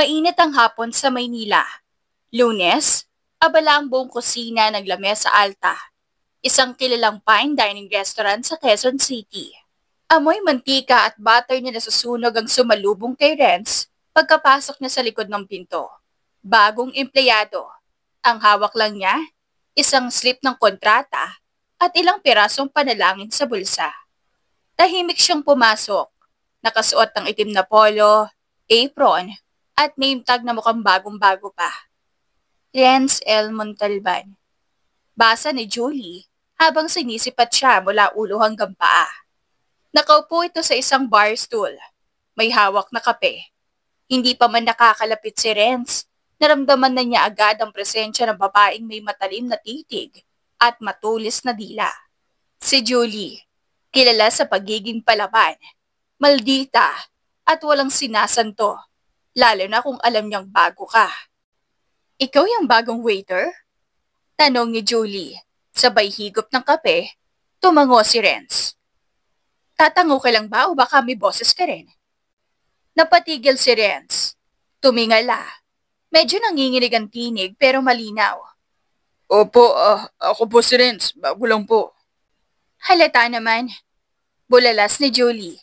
Mainit ang hapon sa Maynila. Lunes, abala ang buong kusina ng Lamesa Alta, isang kilalang fine dining restaurant sa Quezon City. Amoy mantika at butter na nasusunog ang sumalubong kay Renz pagkapasok niya sa likod ng pinto. Bagong empleyado. Ang hawak lang niya, isang slip ng kontrata at ilang pirasong panalangin sa bulsa. Tahimik siyang pumasok, nakasuot ng itim na polo, apron, at name tag na mukhang bagong-bago pa. Renz L. Montalban. Basa ni Julie habang sinisipat siya mula ulo hanggang paa. Nakaupo ito sa isang bar stool. May hawak na kape. Hindi pa man nakakalapit si Renz, naramdaman na niya agad ang presensya ng babaeng may matalim na titig at matulis na dila. Si Julie, kilala sa pagiging palaban, maldita at walang sinasanto. Lalo na kung alam niyang bago ka. Ikaw yung bagong waiter? Tanong ni Julie. Sabay higop ng kape, tumango si Renz. Tatango ka lang ba o baka may boses ka rin? Napatigil si Renz. Tumingala. Medyo nanginginig ang tinig pero malinaw. Opo, ako po si Renz. Bago lang po. Halata naman. Bulalas ni Julie.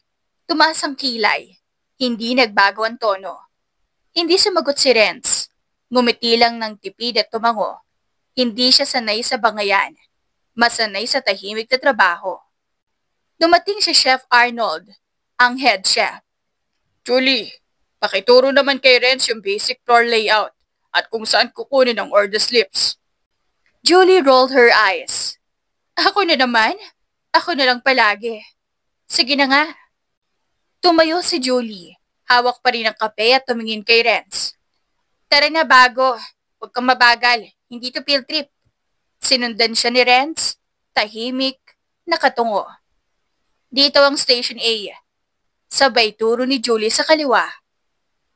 Tumaas ang kilay. Hindi nagbago ang tono. Hindi sumagot si Renz. Ngumiti lang ng tipid at tumango. Hindi siya sanay sa bangayan. Masanay sa tahimik na trabaho. Dumating si Chef Arnold, ang head chef. Julie, pakituro naman kay Renz yung basic floor layout at kung saan kukunin ang order slips. Julie rolled her eyes. Ako na naman? Ako na lang palagi. Sige na nga. Tumayo si Julie. Hawak pa rin ang kape at tumingin kay Renz. Tara na bago. Huwag kang mabagal. Hindi to field trip. Sinundan siya ni Renz. Tahimik. Nakatungo. Dito ang Station A. Sabay turo ni Julie sa kaliwa.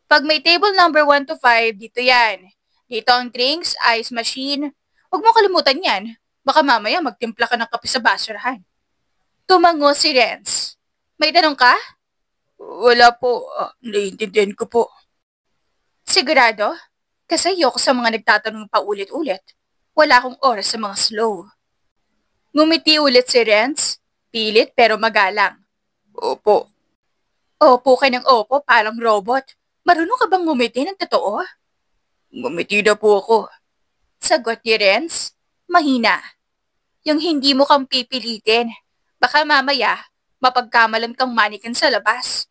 Pag may table number 1 to 5, dito yan. Dito ang drinks, ice machine. Huwag mo kalimutan yan. Baka mamaya magtimpla ka ng kape sa basurahan. Tumango si Renz. May tanong ka? Wala po. Naiintindihan ko po. Sigurado? Kasi ayoko sa mga nagtatanong pa ulit-ulit. Wala akong oras sa mga slow. Ngumiti ulit si Renz. Pilit pero magalang. Opo. Opo ka ng opo, parang robot. Marunong ka bang ngumiti ng totoo? Ngumiti na po ako. Sagot ni Renz. Mahina. Yung hindi mo kang pipilitin. Baka mamaya, mapagkamalan kang manikan sa labas.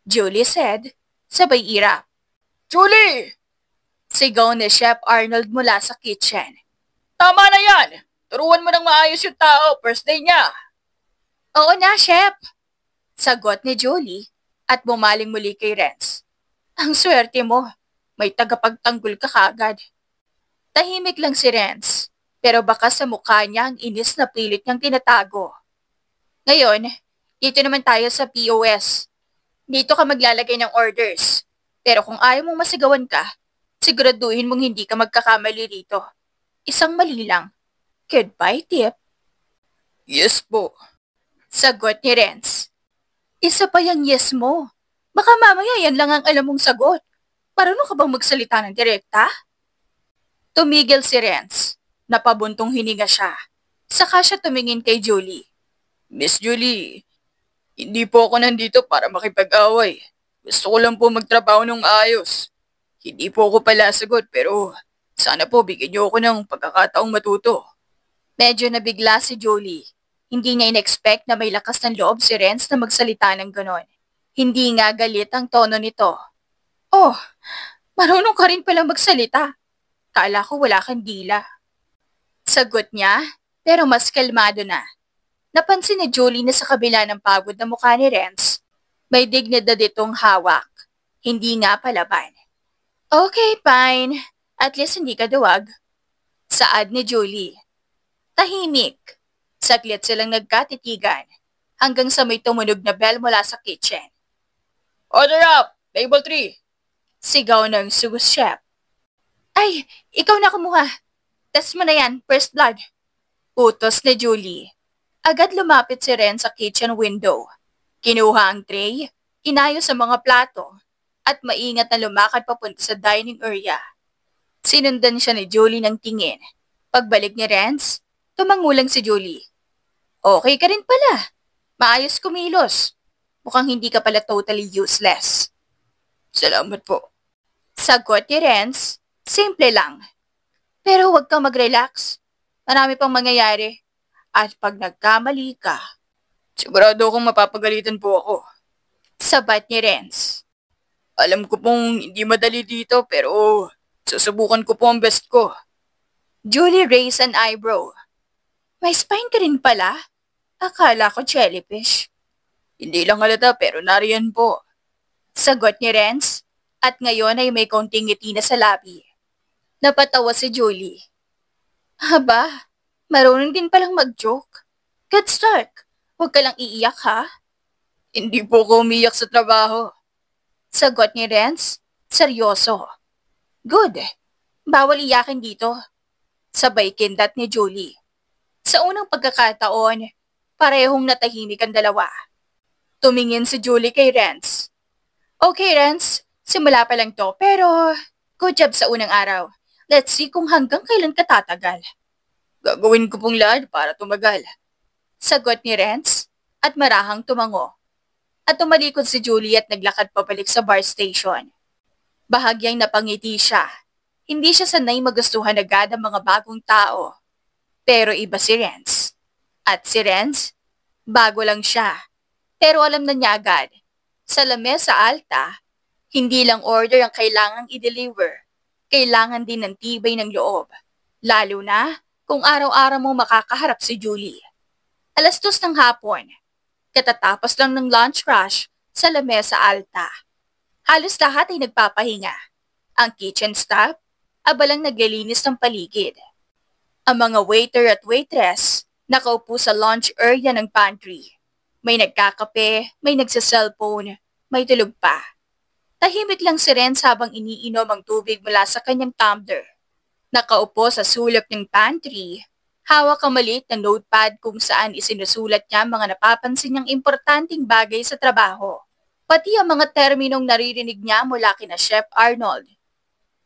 Julie said, sabay irap. Julie! Sigaw ni Chef Arnold mula sa kitchen. Tama na yan! Turuan mo ng maayos yung tao, first day niya. Oo na, Chef! Sagot ni Julie at bumaling muli kay Renz. Ang swerte mo, may tagapagtanggol ka kagad. Tahimik lang si Renz, pero baka sa mukha niya ang inis na pilit niyang tinatago. Ngayon, dito naman tayo sa POS. Dito ka maglalagay ng orders. Pero kung ayaw mong masigawan ka, siguraduhin mong hindi ka magkakamali rito. Isang mali lang. Goodbye tip. Yes po. Sagot ni Renz. Isa pa yung yes mo. Baka mamaya yan lang ang alam mong sagot. Marunong ka bang magsalita ng direkta? Tumigil si Renz. Napabuntong hininga siya. Saka siya tumingin kay Julie. Miss Julie, hindi po ako nandito para makipag-away. Gusto ko lang po magtrabaho ng ayos. Hindi po ako pala sagot pero sana po bigyan niyo ako ng pagkakataong matuto. Medyo nabigla si Julie. Hindi niya in-expect na may lakas ng loob si Renz na magsalita ng ganon. Hindi nga galit ang tono nito. Oh, marunong ka rin palang magsalita. Kala ko wala kang dila. Sagot niya, pero mas kalmado na. Napansin ni Julie na sa kabila ng pagod na mukha ni Renz, may dignidad itong hawak. Hindi nga palaban. Okay, fine. At least hindi ka duwag. Saad ni Julie. Tahimik. Saglit silang nagkatitigan hanggang sa may tumunog na bell mula sa kitchen. Order up! Table 3! Sigaw ng sous chef. Ay, ikaw na kumuha. Test mo na yan, first blood. Utos ni Julie. Agad lumapit si Ren sa kitchen window. Kinuha ang tray, inayos ang mga plato. at maingat na lumakad papunta sa dining area. Sinundan siya ni Julie ng tingin. Pagbalik ni Renz, tumangulang si Julie. Okay ka rin pala. Maayos kumilos. Mukhang hindi ka pala totally useless. Salamat po. Sagot ni Renz, simple lang. Pero huwag kang mag-relax. Marami pang mangyayari. At pag nagkamali ka, sigurado akong mapapagalitan po ako. Sabat ni Renz. Alam ko pong hindi madali dito pero susubukan ko po ang best ko. Julie raised an eyebrow. May spine ka rin pala? Akala ko jellyfish. Hindi lang halata pero nariyan po. Sagot ni Renz at ngayon ay may konting ngiti na sa labi. Napatawa si Julie. Haba, marunong din palang mag-joke. Good start. Huwag ka lang iiyak ha. Hindi po ko umiyak sa trabaho. Sagot ni Renz, seryoso. Good. Bawal iyakin dito. Sabay kindat ni Julie. Sa unang pagkakataon, parehong natahimik ang dalawa. Tumingin si Julie kay Renz. Okay, Renz, simula pa lang to pero good job sa unang araw. Let's see kung hanggang kailan ka tatagal. Gagawin ko pong lahat para tumagal. Sagot ni Renz at marahang tumango. At tumalikod si Julie at naglakad pabalik sa bar station. Bahagyang napangiti siya. Hindi siya sanay magustuhan agad ang mga bagong tao. Pero iba si Renz. At si Renz, bago lang siya. Pero alam na niya agad. Sa lamesa alta, hindi lang order ang kailangang i-deliver. Kailangan din ng tibay ng loob. Lalo na kung araw-araw mo makakaharap si Julie. 2:00 ng hapon. Katatapos lang ng lunch rush sa lamesa alta. Halos lahat ay nagpapahinga. Ang kitchen staff, abalang naglilinis ng paligid. Ang mga waiter at waitress, nakaupo sa lunch area ng pantry. May nagkakape, may nagsa-cellphone, may tulog pa. Tahimik lang si Renz habang iniinom ang tubig mula sa kanyang tumbler. Nakaupo sa sulok ng pantry, hawak ang maliit na notepad kung saan isinusulat niya mga napapansin niyang importanteng bagay sa trabaho. Pati ang mga terminong naririnig niya mula kina Chef Arnold.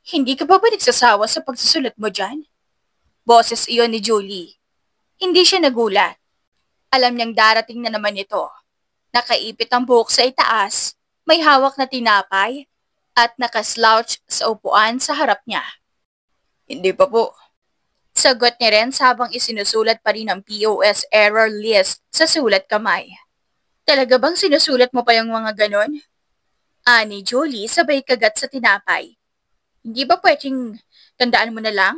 Hindi ka ba nagsasawa sa pagsusulat mo dyan? Boses iyon ni Julie. Hindi siya nagulat. Alam niyang darating na naman ito. Nakaipit ang buhok sa itaas, may hawak na tinapay, at nakaslouch sa upuan sa harap niya. Hindi pa po. Sagot ni Renz habang isinusulat pa rin ang POS error list sa sulat kamay. Talaga bang sinusulat mo pa yung mga ganon? Ani Julie sabay kagat sa tinapay. Hindi ba pwedeng tandaan mo na lang?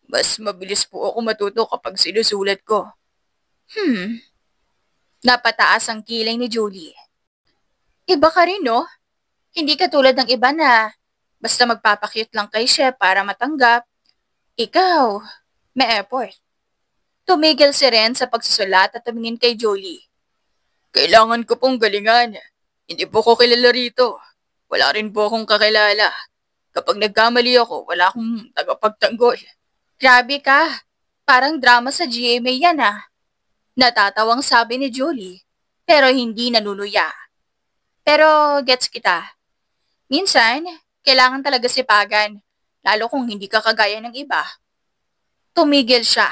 Mas mabilis po ako matuto kapag sinusulat ko. Napataas ang kilay ni Julie. Iba ka rin, no? Hindi ka tulad ng iba na basta magpapakyut lang kay Chef para matanggap. Ikaw, may effort. Tumigil si Ren sa pagsusulat at tumingin kay Julie. Kailangan ko pong galingan. Hindi po ko kilala rito. Wala rin po akong kakilala. Kapag nagkamali ako, wala akong tagapagtanggol. Grabe ka. Parang drama sa GMA yan ah. Natatawang sabi ni Julie, pero hindi nanuluya. Pero gets kita. Minsan, kailangan talaga sipagan, lalo kung hindi ka kagaya ng iba. Tumigil siya.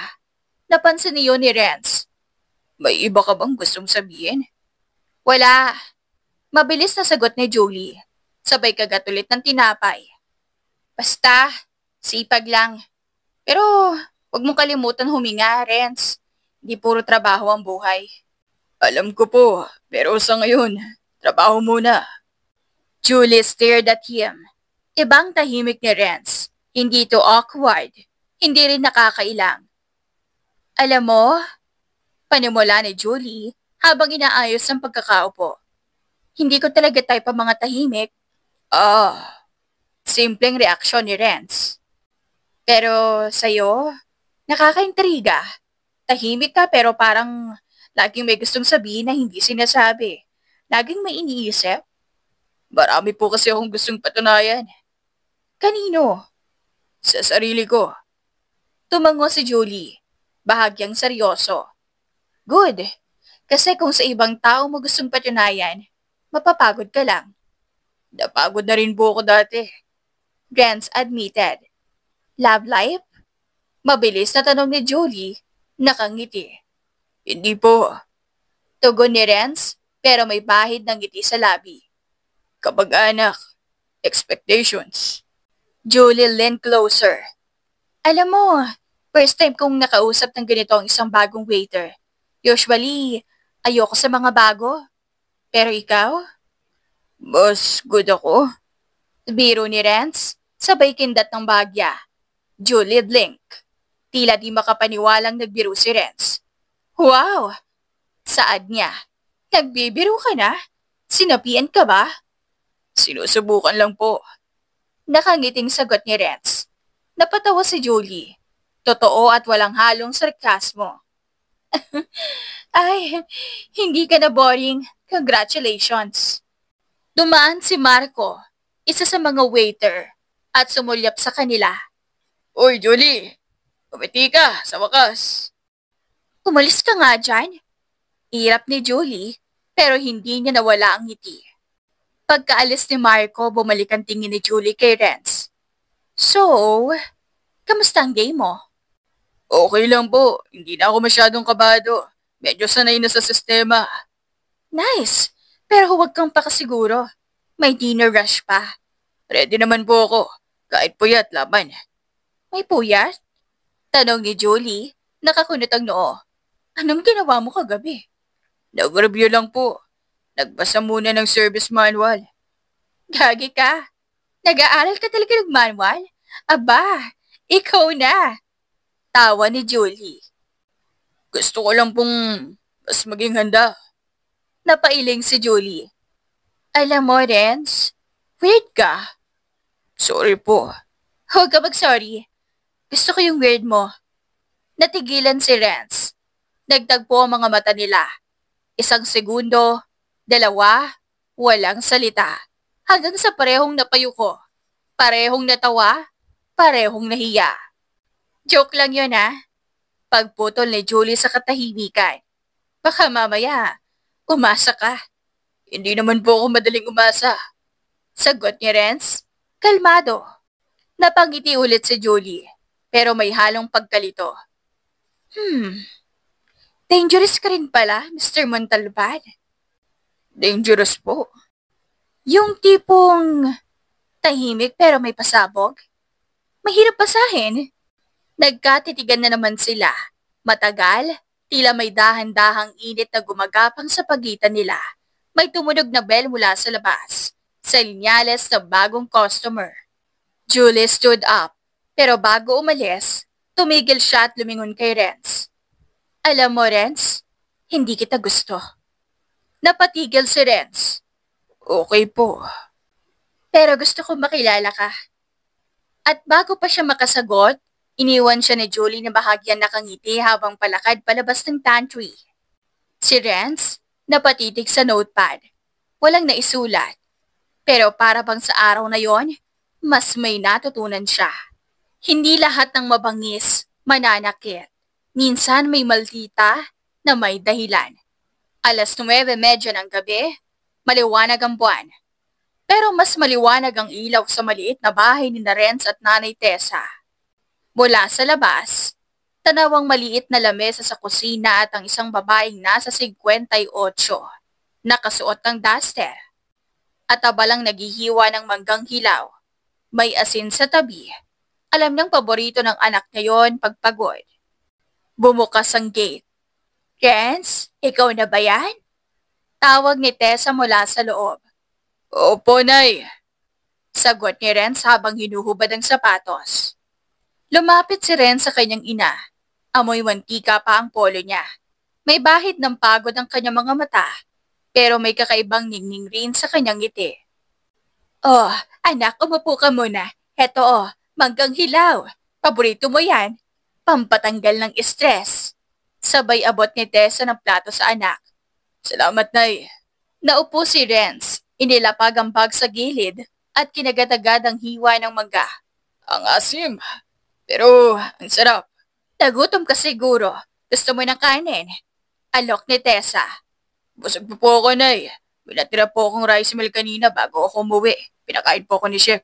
Napansin niyo ni Renz. May iba ka bang gustong sabihin? Wala. Mabilis na sagot ni Julie. Sabay kagat ulit ng tinapay. Basta, sipag lang. Pero, huwag mong kalimutan huminga, Renz. Di puro trabaho ang buhay. Alam ko po, pero sa ngayon, trabaho muna. Julie stared at him. Ibang tahimik ni Renz. Hindi ito awkward. Hindi rin nakakailang. Alam mo, panimula ni Julie habang inaayos ang pagkakaupo. Hindi ko talaga type ang mga tahimik. Simpleng reaksyon ni Renz. Pero sa'yo, nakakaintriga. Tahimik ka pero parang laging may gustong sabihin na hindi sinasabi. Laging may iniisip. Marami po kasi akong gustong patunayan. Kanino? Sa sarili ko. Tumango si Julie. Bahagyang seryoso. Good. Kasi kung sa ibang tao mo gustong patunayan, mapapagod ka lang. Napagod na rin po ako dati. Renz admitted. Love life? Mabilis na tanong ni Julie. Nakangiti. Hindi po. Tugon ni Renz, pero may bahid ng ngiti sa labi. Kapag-anak, expectations. Julie leaned closer. Alam mo, first time kong nakausap ng ganito ang isang bagong waiter. Usually, ayoko sa mga bago. Pero ikaw? Mas good ako. Biro ni Renz, sabay kindat ng bagya. Julie blink. Tila di makapaniwalang nagbiro si Renz. Wow! Saad niya. Nagbibiro ka na? Sinapian ka ba? Sinusubukan lang po. Nakangiting sagot ni Renz. Napatawa si Julie. Totoo at walang halong sarkasmo. Ay, hindi ka na boring. Congratulations. Dumaan si Marco, isa sa mga waiter, at sumulyap sa kanila. Uy, Julie! Kumiti ka, sa wakas. Umalis ka nga dyan. Irap ni Julie, pero hindi niya nawala ang ngiti. Pagkaalis ni Marco, bumalik ang tingin ni Julie kay Renz. So, kamusta ang game mo? Okay lang po. Hindi na ako masyadong kabado. Medyo sanay na sa sistema. Nice! Pero huwag kang pakasiguro. May dinner rush pa. Ready naman po ako. Kahit puyat, laban. May puyat? Tanong ni Julie, nakakunot ang noo. Anong ginawa mo kagabi? Nag-review lang po. Nagbasa muna ng service manual. Gagi ka. Nag-aaral ka talaga ng manual? Aba, ikaw na. Tawa ni Julie. Gusto ko lang pong mas maging handa. Napailing si Julie. Alam mo, Renz, weird ka. Sorry po. Huwag ka mag-sorry. Gusto ko yung weird mo. Natigilan si Renz. Nagtagpo ang mga mata nila. Isang segundo, dalawa, walang salita. Hanggang sa parehong napayuko. Parehong natawa, parehong nahiya. Joke lang yun Pagputol ni Julie sa katahimikan. Baka mamaya, umasa ka. Hindi naman po ako madaling umasa. Sagot ni Renz, kalmado. Napangiti ulit si Julie, pero may halong pagkalito. Dangerous ka rin pala, Mr. Montalban. Dangerous po. Yung tipong tahimik pero may pasabog? Mahirap basahin. Nagkatitigan na naman sila. Matagal, tila may dahan-dahang init na gumagapang sa pagitan nila. May tumunog na bell mula sa labas. Senyales ng bagong customer. Julie stood up, pero bago umalis, tumigil siya at lumingon kay Renz. Alam mo, Renz, hindi kita gusto. Napatigil si Renz. Okay po. Pero gusto kong makilala ka. At bago pa siya makasagot, iniwan siya ni Julie na bahagyan nakangiti habang palakad palabas ng pantry. Si Renz, napatitig sa notepad. Walang naisulat. Pero para bang sa araw na yon, mas may natutunan siya. Hindi lahat ng mabangis, mananakit. Minsan may maldita na may dahilan. 9:30 ng gabi, maliwanag ang buwan. Pero mas maliwanag ang ilaw sa maliit na bahay ni Renz at Nanay Tessa. Mula sa labas, tanawang maliit na lamesa sa kusina at ang isang babaeng nasa 58, nakasuot ng duster. At abalang naghihiwa ng manggang hilaw. May asin sa tabi. Alam ng paborito ng anak niya yon pagpagod. Bumukas ang gate. Renz, ikaw na ba yan? Tawag ni Tessa mula sa loob. Opo, Nay. Sagot ni Renz habang hinuhubad ang sapatos. Lumapit si Renz sa kanyang ina. Amoy mantika pa ang polo niya. May bahid ng pagod ang kanyang mga mata, pero may kakaibang ningning rin sa kanyang ngiti. Oh, anak, umupo ka muna. Heto manggang hilaw. Paborito mo yan. Pampatanggal ng stress. Sabay abot ni Tessa ng plato sa anak. Salamat, Nay. Naupo si Renz. Inilapag ang bag sa gilid at kinagatagad ang hiwa ng mangga. Ang asim. Pero ang sarap. Nagutom ka siguro. Gusto mo ng kanin? Alok ni Tessa. Busog po ako, Nay. May natira po akong rice meal kanina bago ako umuwi. Pinakain po ako ni Chef.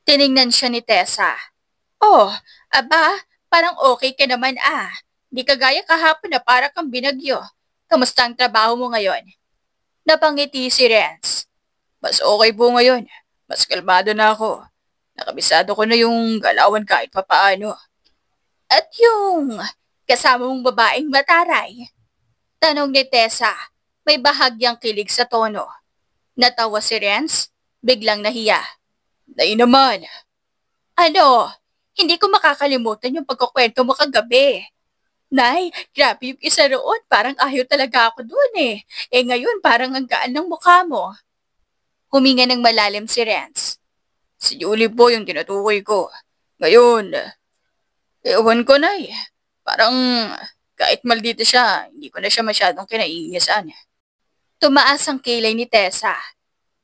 Tiningnan siya ni Tessa. Oh, aba, parang okay ka naman ah. Di kagaya kahapon na para kang binagyo. Kamusta ang trabaho mo ngayon? Napangiti si Renz. Mas okay po ngayon. Mas kalmado na ako. Nakabisado ko na yung galawan kahit papaano. At yung kasama mong babaeng mataray? Tanong ni Tessa, may bahagyang kilig sa tono. Natawa si Renz, biglang nahiya. Nay naman. Ano? Hindi ko makakalimutan yung pagkukwento mo kagabi. Nay, grabe yung isa roon. Parang ayaw talaga ako doon eh. Eh ngayon parang ang gaan ng mukha mo. Huminga ng malalim si Renz. Si Julie po yung tinutukoy ko. Ngayon, ewan ko na eh. Parang kahit maldito siya, hindi ko na siya masyadong kinaiinisan. Tumaas ang kilay ni Tessa.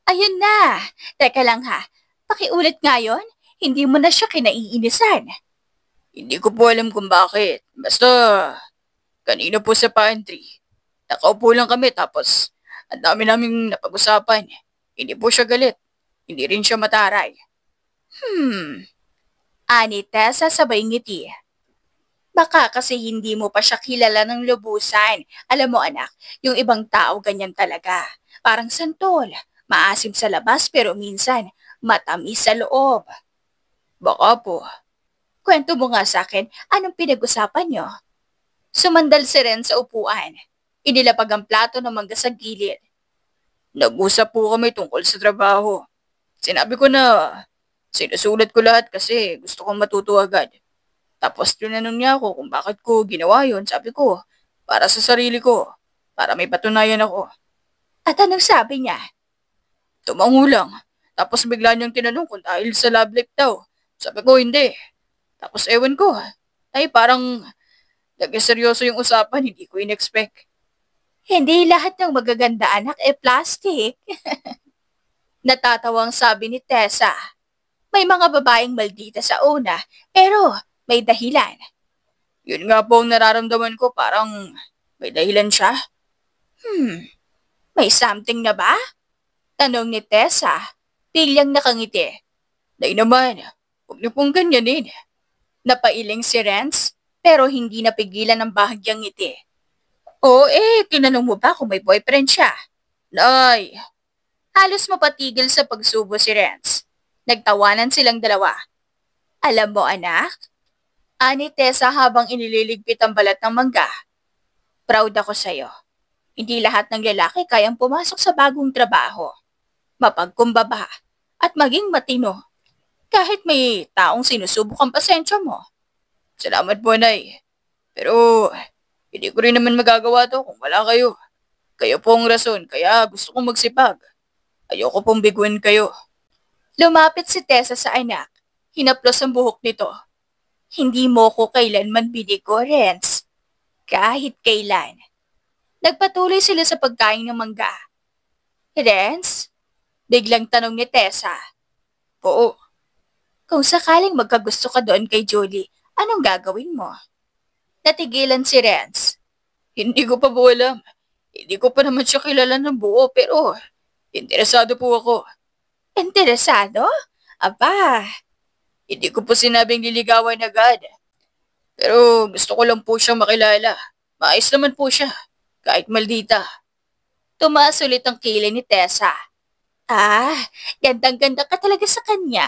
Ayun na. Teka lang ha. Pakiulit ngayon, hindi mo na siya kinaiinisan. Hindi ko po alam kung bakit. Basta, kanina po sa pantry. Nakaupo lang kami tapos ang dami naming napag-usapan. Hindi po siya galit. Hindi rin siya mataray. Ani Tessa sabay ngiti. Baka kasi hindi mo pa siya kilala ng lubusan. Alam mo anak, yung ibang tao ganyan talaga. Parang santol. Maasim sa labas pero minsan matamis sa loob. Baka po. Kwento mo nga sa akin, anong pinag-usapan nyo? Sumandal si Ren sa upuan. Inilapag ang plato ng mangga sa gilid. Nag-usap po kami tungkol sa trabaho. Sinabi ko na sinusulat ko lahat kasi gusto kong matuto agad. Tapos tinanong niya ako kung bakit ko ginawa yun. Sabi ko, para sa sarili ko. Para may patunayan ako. At anong sabi niya? Tumango lang. Tapos bigla niyang tinanong kung dahil sa love life daw. Sabi ko, hindi. Tapos ewan ko. Ay, parang naging seryoso yung usapan. Hindi ko in-expect. Hindi lahat ng magaganda anak plastic. Natatawang sabi ni Tessa. May mga babaeng maldita sa una, pero may dahilan. Yun nga po ang nararamdaman ko, parang may dahilan siya. May something na ba? Tanong ni Tessa. Biglang nakangiti. Day naman, huwag niyo pong ganyanin. Napailing si Renz, pero hindi napigilan ng bahagyang ngiti. Tinanong mo ba kung may boyfriend siya? Nay! Halos mapatigil sa pagsubo si Renz. Nagtawanan silang dalawa. Alam mo anak? Ani Tessa habang inililigpit ang balat ng mangga. Proud ako sa'yo. Hindi lahat ng lalaki kayang pumasok sa bagong trabaho. Mapagkumbaba at maging matino. Kahit may taong sinusubok ang pasensya mo. Salamat po, Nay. Pero hindi ko rin naman magagawa to kung wala kayo. Kayo po ang rason, kaya gusto kong magsipag. Ayoko pong biguin kayo. Lumapit si Tessa sa anak. Hinaplos ang buhok nito. Hindi mo ko kailanman binigo, Renz. Kahit kailan. Nagpatuloy sila sa pagkain ng mangga. Renz? Biglang tanong ni Tessa. Oo. Kung sakaling magkagusto ka doon kay Julie, anong gagawin mo? Natigilan si Renz. Hindi ko pa po alam. Hindi ko pa naman siya kilala ng buo pero interesado po ako. Interesado? Aba, hindi ko po sinabing liligawan agad. Pero gusto ko lang po siyang makilala. Maayos naman po siya, kahit maldita. Tumaas ulit ang kilay ni Tessa. Gandang-ganda ka talaga sa kanya.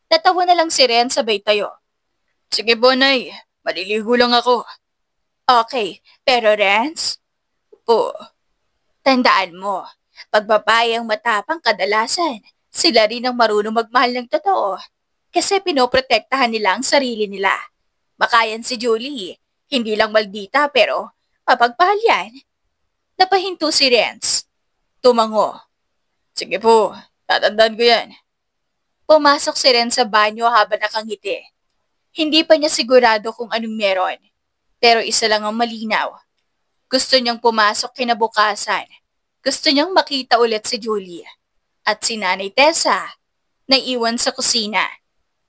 Natawa na lang si Ren sabay tayo. Sige po, Nay. Maliligo lang ako. Okay, pero Renz? Po. Tandaan mo, pag babae ang matapang kadalasan, sila rin ang marunong magmahal ng totoo. Kasi pinoprotektahan nila ang sarili nila. Makayan si Julie, hindi lang maldita pero mapagpahal yan. Napahinto si Renz. Tumango. Sige po, tatandaan ko yan. Pumasok si Renz sa banyo habang nakangiti. Hindi pa niya sigurado kung anong meron. Pero isa lang ang malinaw. Gusto niyang pumasok kinabukasan. Gusto niyang makita ulit si Julie. At si Nanay Tessa, naiwan sa kusina.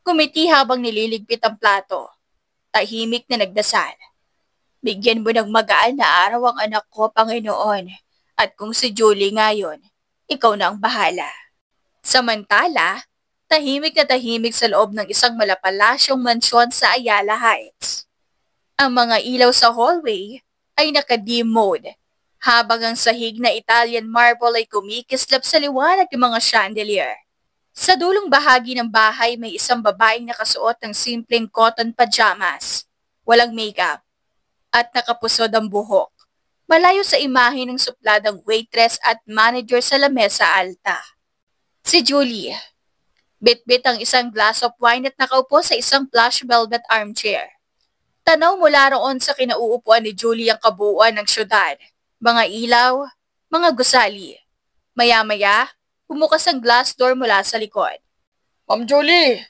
Kumiti habang nililigpit ang plato. Tahimik na nagdasal. Bigyan mo ng magaan na araw ang anak ko, Panginoon. At kung si Julie ngayon, ikaw na ang bahala. Samantala, tahimik sa loob ng isang malapalasyong mansyon sa Ayala Heights. Ang mga ilaw sa hallway ay naka-dim mode, habang ang sahig na Italian marble ay kumikislap sa liwanag ng mga chandelier. Sa dulong bahagi ng bahay may isang babaeng nakasuot ng simpleng cotton pajamas, walang makeup, at nakapusod ang buhok. Malayo sa imahe ng supladang waitress at manager sa lamesa alta. Si Julie. Bit-bit ang isang glass of wine at nakaupo sa isang plush velvet armchair. Tanaw mula roon sa kinauupuan ni Julie ang kabuuan ng syudad. Mga ilaw, mga gusali. Maya-maya, bumukas ang glass door mula sa likod. Ma'am Julie!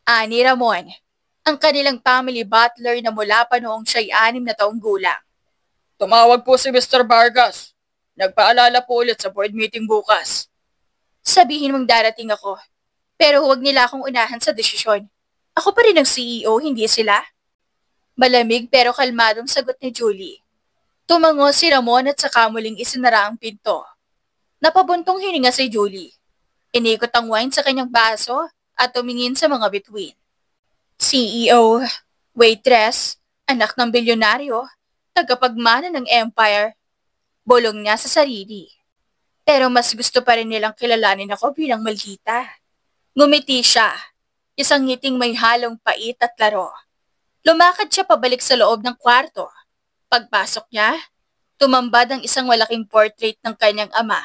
Ani Ramon, ang kanilang family butler na mula pa noong siya'y 6 na taong gulang. Tumawag po si Mr. Vargas. Nagpaalala po ulit sa board meeting bukas. Sabihin mong darating ako, pero huwag nila akong unahan sa desisyon. Ako pa rin ang CEO, hindi sila. Malamig pero kalmadong sagot ni Julie. Tumango si Ramon at saka muling isinara ang pinto. Napabuntong hininga si Julie. Inikot ang wine sa kanyang baso at tumingin sa mga bituin. CEO, waitress, anak ng bilyonaryo, tagapagmana ng empire. Bolong niya sa sarili. Pero mas gusto pa rin nilang kilalanin ako bilang maldita. Ngumiti siya, isang ngiting may halong pait at laro. Lumakad siya pabalik sa loob ng kwarto. Pagpasok niya, tumambad ang isang malaking portrait ng kanyang ama,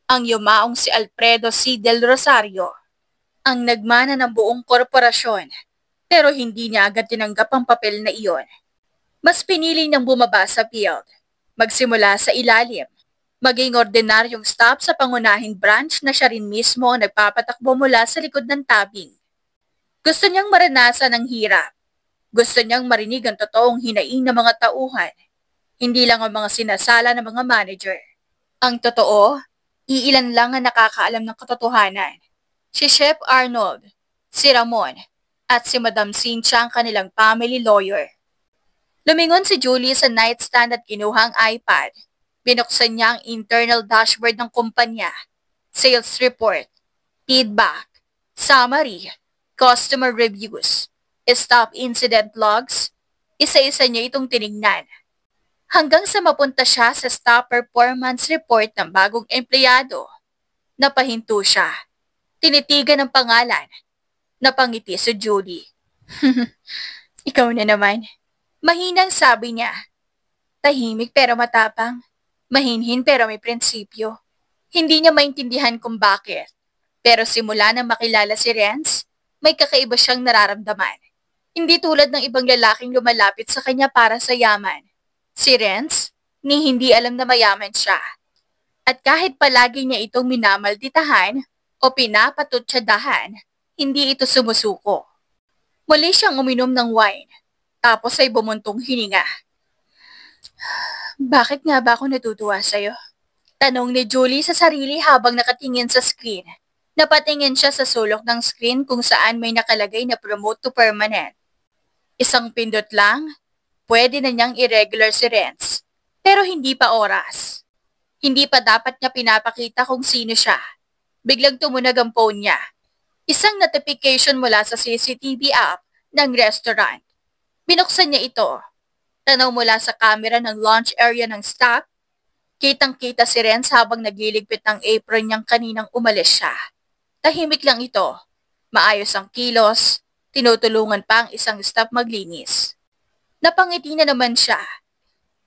ang yumaong si Alfredo C. Del Rosario, ang nagmana ng buong korporasyon, pero hindi niya agad tinanggap ang papel na iyon. Mas pinili niyang bumaba sa field, magsimula sa ilalim, maging ordinaryong staff sa pangunahing branch na siya rin mismo ang nagpapatakbo mula sa likod ng tabing. Gusto niyang maranasan ang hirap. Gusto niyang marinig ang totoong hinaing ng mga tauhan, hindi lang ang mga sinasala ng mga manager. Ang totoo, iilan lang ang nakakaalam ng katotohanan. Si Chef Arnold, si Ramon, at si Madam Cynthia ang kanilang family lawyer. Lumingon si Julie sa nightstand at kinuha ang iPad. Binuksan niya ang internal dashboard ng kumpanya, sales report, feedback, summary, customer reviews, staff incident logs. Isa-isa niya itong tinignan. Hanggang sa mapunta siya sa staff performance report ng bagong empleyado. Napahinto siya. Tinitigan ang pangalan. Napangiti si Julie. Ikaw na naman. Mahinang sabi niya. Tahimik pero matapang. Mahinhin pero may prinsipyo. Hindi niya maintindihan kung bakit. Pero simula nang makilala si Renz, may kakaiba siyang nararamdaman. Hindi tulad ng ibang lalaking lumalapit sa kanya para sa yaman. Si Renz, ni hindi alam na mayaman siya. At kahit palagi niya itong minamalditahan o pinapatutsadahan, hindi ito sumusuko. Muli siyang uminom ng wine. Tapos ay bumuntong hininga. Bakit nga ba ako natutuwa sa'yo? Tanong ni Julie sa sarili habang nakatingin sa screen. Napatingin siya sa sulok ng screen kung saan may nakalagay na promote to permanent. Isang pindot lang, pwede na niyang irregular si Renz. Pero hindi pa oras. Hindi pa dapat niya pinapakita kung sino siya. Biglang tumunag ang phone niya. Isang notification mula sa CCTV app ng restaurant. Binuksan niya ito. Tanaw mula sa camera ng lunch area ng staff. Kitang-kita si Renz habang nagliligpit ng apron niyang kaninang umalis siya. Tahimik lang ito. Maayos ang kilos. Tinutulungan pa ang isang staff maglinis. Napangiti na naman siya.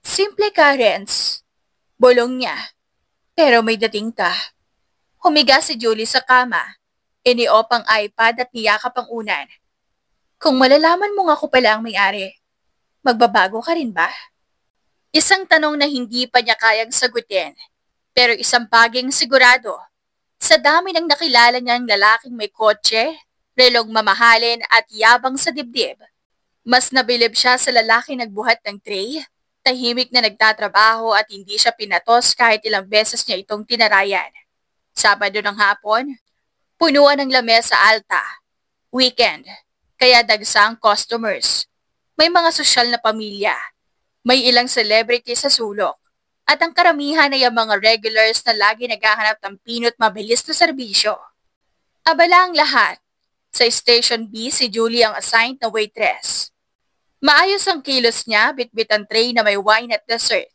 Simple ka, Renz. Bulong niya. Pero may dating ka. Humiga si Julie sa kama. Iniop ang iPad at niyakap ang unan. Kung malalaman mong ako pala ang may-ari, magbabago ka rin ba? Isang tanong na hindi pa niya kayang sagutin, pero isang baging sigurado. Sa dami ng nakilala niyang lalaking may kotse, relog mamahalin at yabang sa dibdib, mas nabilib siya sa lalaki nagbuhat ng tray, tahimik na nagtatrabaho at hindi siya pinatos kahit ilang beses niya itong tinarayan. Sabado ng hapon, punuan ng lamesa alta. Weekend, kaya dagsang customers. May mga sosyal na pamilya. May ilang celebrity sa sulok. At ang karamihan ay ang mga regulars na lagi naghahanap ng pinot mabilis na serbisyo. Abala ang lahat. Sa Station B, si Julie ang assigned na waitress. Maayos ang kilos niya, bitbit ang tray na may wine at dessert.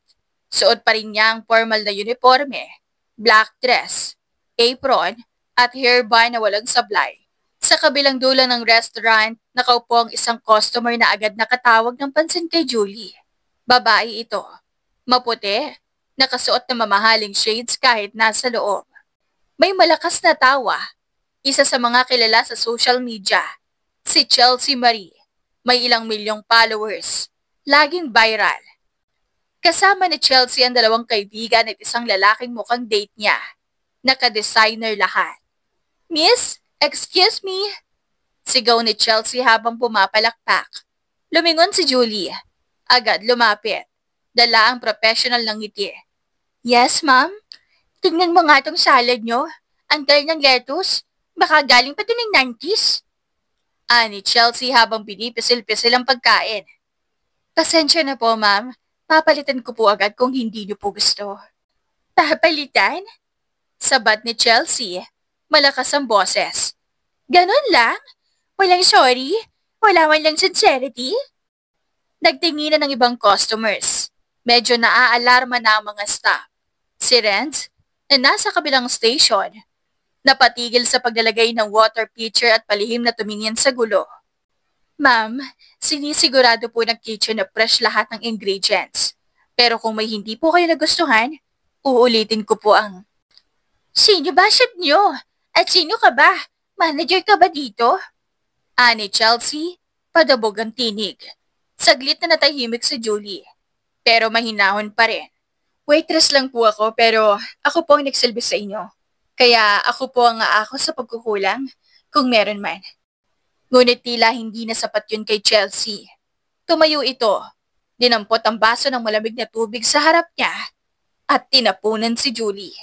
Suot pa rin niya ang formal na uniforme, black dress, apron, at hairband na walang sablay. Sa kabilang dulo ng restaurant, nakaupo ang isang customer na agad nakatawag ng pansin kay Julie. Babae ito. Maputi, nakasuot ng mamahaling shades kahit nasa loob. May malakas na tawa. Isa sa mga kilala sa social media, si Chelsea Marie. May ilang milyong followers. Laging viral. Kasama ni Chelsea ang dalawang kaibigan at isang lalaking mukhang date niya. Naka-designer lahat. Miss, excuse me. Sigaw ni Chelsea habang pumapalakpak. Lumingon si Julie. Agad lumapit. Dala ang professional ng ngiti. Yes, ma'am. Tingnan mo nga tong salad nyo. Ang tagal ng lettuce. Baka galing pa ito ng 90s. Ani Chelsea habang pinipisil-pisil ang pagkain. Pasensya na po, ma'am. Papalitan ko po agad kung hindi niyo po gusto. Papalitan? Sabat ni Chelsea. Malakas ang boses. Ganon lang? Walang sorry? Wala man lang sincerity? Nagtinginan ng ibang customers. Medyo naaalarma na ang mga staff. Si Renz, na nasa kabilang station, napatigil sa paglalagay ng water pitcher at palihim na tumingin sa gulo. Ma'am, sinisigurado po ng kitchen na fresh lahat ng ingredients. Pero kung may hindi po kayo nagustuhan, uulitin ko po ang... Sino ba chef nyo? At sino ka ba? Manager ka ba dito? Ani Chelsea, padabog ang tinig. Saglit na natahimik si Julie. Pero mahinahon pa rin. Waitress lang po ako pero ako po ang nagsilbi sa inyo. Kaya ako po ang aako sa pagkukulang kung meron man. Ngunit tila hindi na sapat yun kay Chelsea. Tumayo ito. Dinampot ang baso ng malamig na tubig sa harap niya at tinapunan si Julie.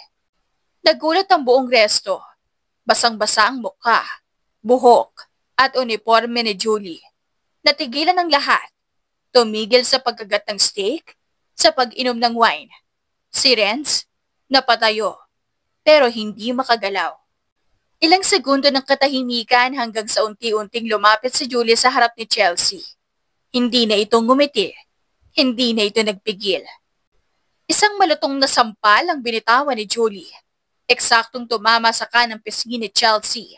Nagulat ang buong resto. Basang-basa ang mukha, buhok at uniforme ni Julie. Natigilan ang lahat. Tumigil sa pagkagat ng steak, sa pag-inom ng wine. Si Renz, napatayo, pero hindi makagalaw. Ilang segundo ng katahimikan hanggang sa unti-unting lumapit si Julie sa harap ni Chelsea. Hindi na ito ngumiti, hindi na ito nagpigil. Isang malutong na sampal ang binitawan ni Julie. Eksaktong tumama sa kanang pisngi ni Chelsea.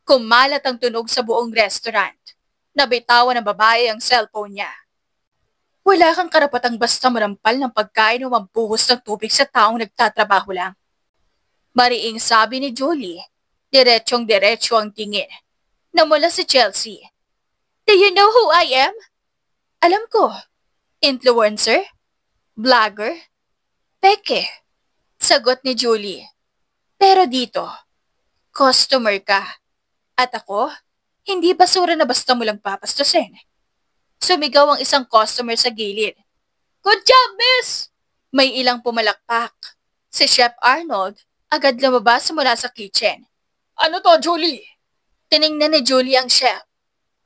Kumalat ang tunog sa buong restaurant. Nabitawan ng babae ang cellphone niya. Wala kang karapatang basta marampal ng pagkain o mambuhos ng tubig sa taong nagtatrabaho lang. Mariing sabi ni Julie, diretsyong-diretso ang tingin. Namula si Chelsea. Do you know who I am? Alam ko. Influencer? Vlogger? Peke. Sagot ni Julie. Pero dito, customer ka. At ako, hindi basura na basta mo lang papastusin. Sumigaw ang isang customer sa gilid. Good job, miss! May ilang pumalakpak. Si Chef Arnold agad lumabas mula sa kitchen. Ano to, Julie? Tiningnan ni Julie ang chef.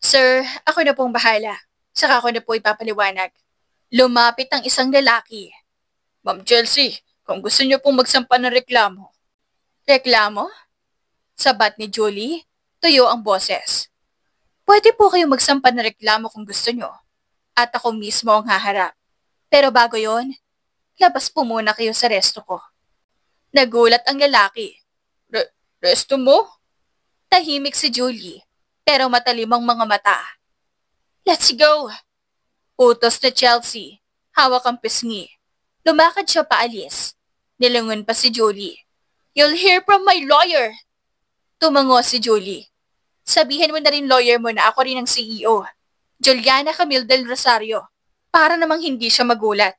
Sir, ako na pong bahala. Saka ako na po ipapaliwanag. Lumapit ang isang lalaki. Ma'am Chelsea, kung gusto niyo pong magsampa ng reklamo. Reklamo? Sabat ni Julie, tuyo ang boses. Pwede po kayong magsampa ng reklamo kung gusto nyo. At ako mismo ang haharap. Pero bago yon, labas po muna kayo sa resto ko. Nagulat ang lalaki. Resto mo? Tahimik si Julie, pero matalim ang mga mata. Let's go! Utos na Chelsea, hawak ang pisngi. Lumakad siya paalis. Nilangon pa si Julie. You'll hear from my lawyer! Tumango si Julie. Sabihin mo na rin lawyer mo na ako rin ang CEO. Juliana Camille del Rosario. Para namang hindi siya magulat.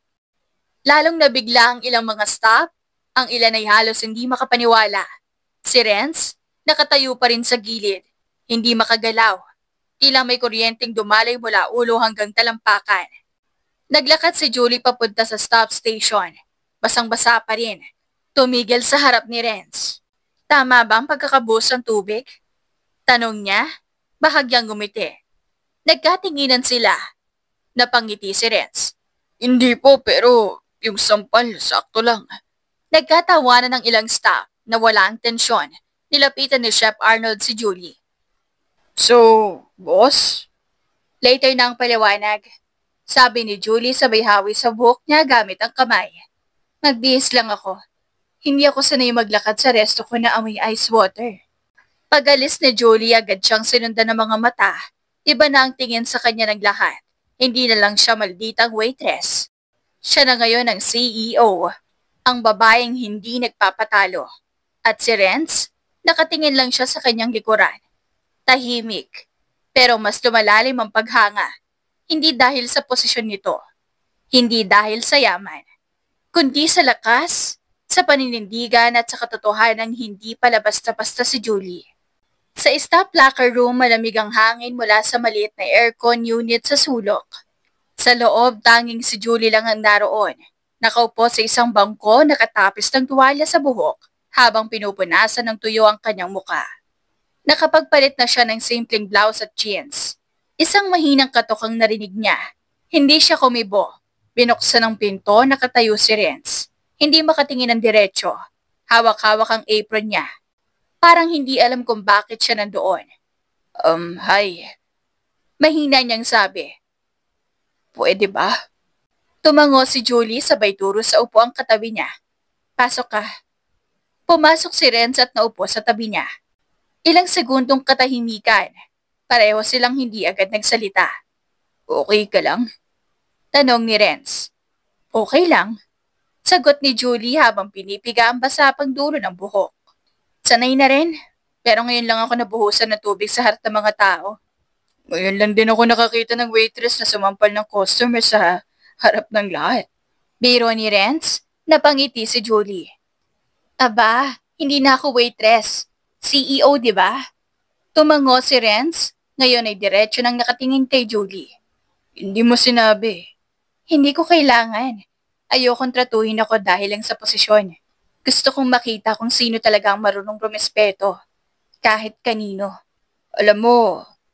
Lalong nabigla ang ilang mga staff, ang ilan ay halos hindi makapaniwala. Si Renz, nakatayo pa rin sa gilid, hindi makagalaw. Tila may kuryenteng dumalay mula ulo hanggang talampakan. Naglakad si Julie papunta sa stop station. Basang-basa pa rin. Tumigil sa harap ni Renz. Tama ba ang pagkakabuhos ng tubig? Tanong niya, bahagyang ngumiti. Nagkatinginan sila. Napangiti si Renz. Hindi po pero Yung sampal, sakto lang. Nagkatawanan ng ilang staff na wala ang tensyon. Nilapitan ni Chef Arnold si Julie. So, boss? Later na ang paliwanag. Sabi ni Julie sabay hawi sa buhok niya gamit ang kamay. Magbihis lang ako. Hindi ako sanay maglakad sa resto ko na amoy ice water. Pag-alis ni Julie agad siyang sinundan ng mga mata. Iba na ang tingin sa kanya ng lahat. Hindi na lang siya malditang waitress. Siya na ngayon ang CEO. Ang babaeng hindi nagpapatalo. At si Renz, nakatingin lang siya sa kanyang likuran. Tahimik. Pero mas lumalalim ang paghanga. Hindi dahil sa posisyon nito. Hindi dahil sa yaman. Kundi sa lakas, sa paninindigan at sa katotohanang hindi palabas na basta si Julie. Sa staff locker room, malamig ang hangin mula sa maliit na aircon unit sa sulok. Sa loob, tanging si Julie lang ang naroon. Nakaupo sa isang bangko, nakatapis ng tuwalya sa buhok, habang pinupunasan ng tuyo ang kanyang muka. Nakapagpalit na siya ng simpleng blouse at jeans. Isang mahinang katok ang narinig niya. Hindi siya kumibo. Binuksan ang pinto, nakatayo si Renz. Hindi makatingin ng diretsyo. Hawak-hawak ang apron niya. Parang hindi alam kung bakit siya nandoon. Hi. Mahina niyang sabi. Pwede ba? Tumango si Julie sabay turo sa upuang katabi niya. Pasok ka. Pumasok si Renz at naupo sa tabi niya. Ilang segundong katahimikan. Pareho silang hindi agad nagsalita. Okay ka lang? Tanong ni Renz. Okay lang. Sagot ni Julie habang pinipiga ang basapang dulo ng buhok. Sanay na rin, pero ngayon lang ako nabuhusan ng tubig sa harap ng mga tao. Ngayon lang din ako nakakita ng waitress na sumampal ng customer sa harap ng lahat. Biro ni Renz, napangiti si Julie. Aba, hindi na ako waitress. CEO, di ba? Tumango si Renz, ngayon ay diretso nang nakatingin kay Julie. Hindi mo sinabi. Hindi ko kailangan. Ayokong tratuhin ako dahil lang sa posisyon. Gusto kong makita kung sino talaga ang marunong rumespeto. Kahit kanino. Alam mo,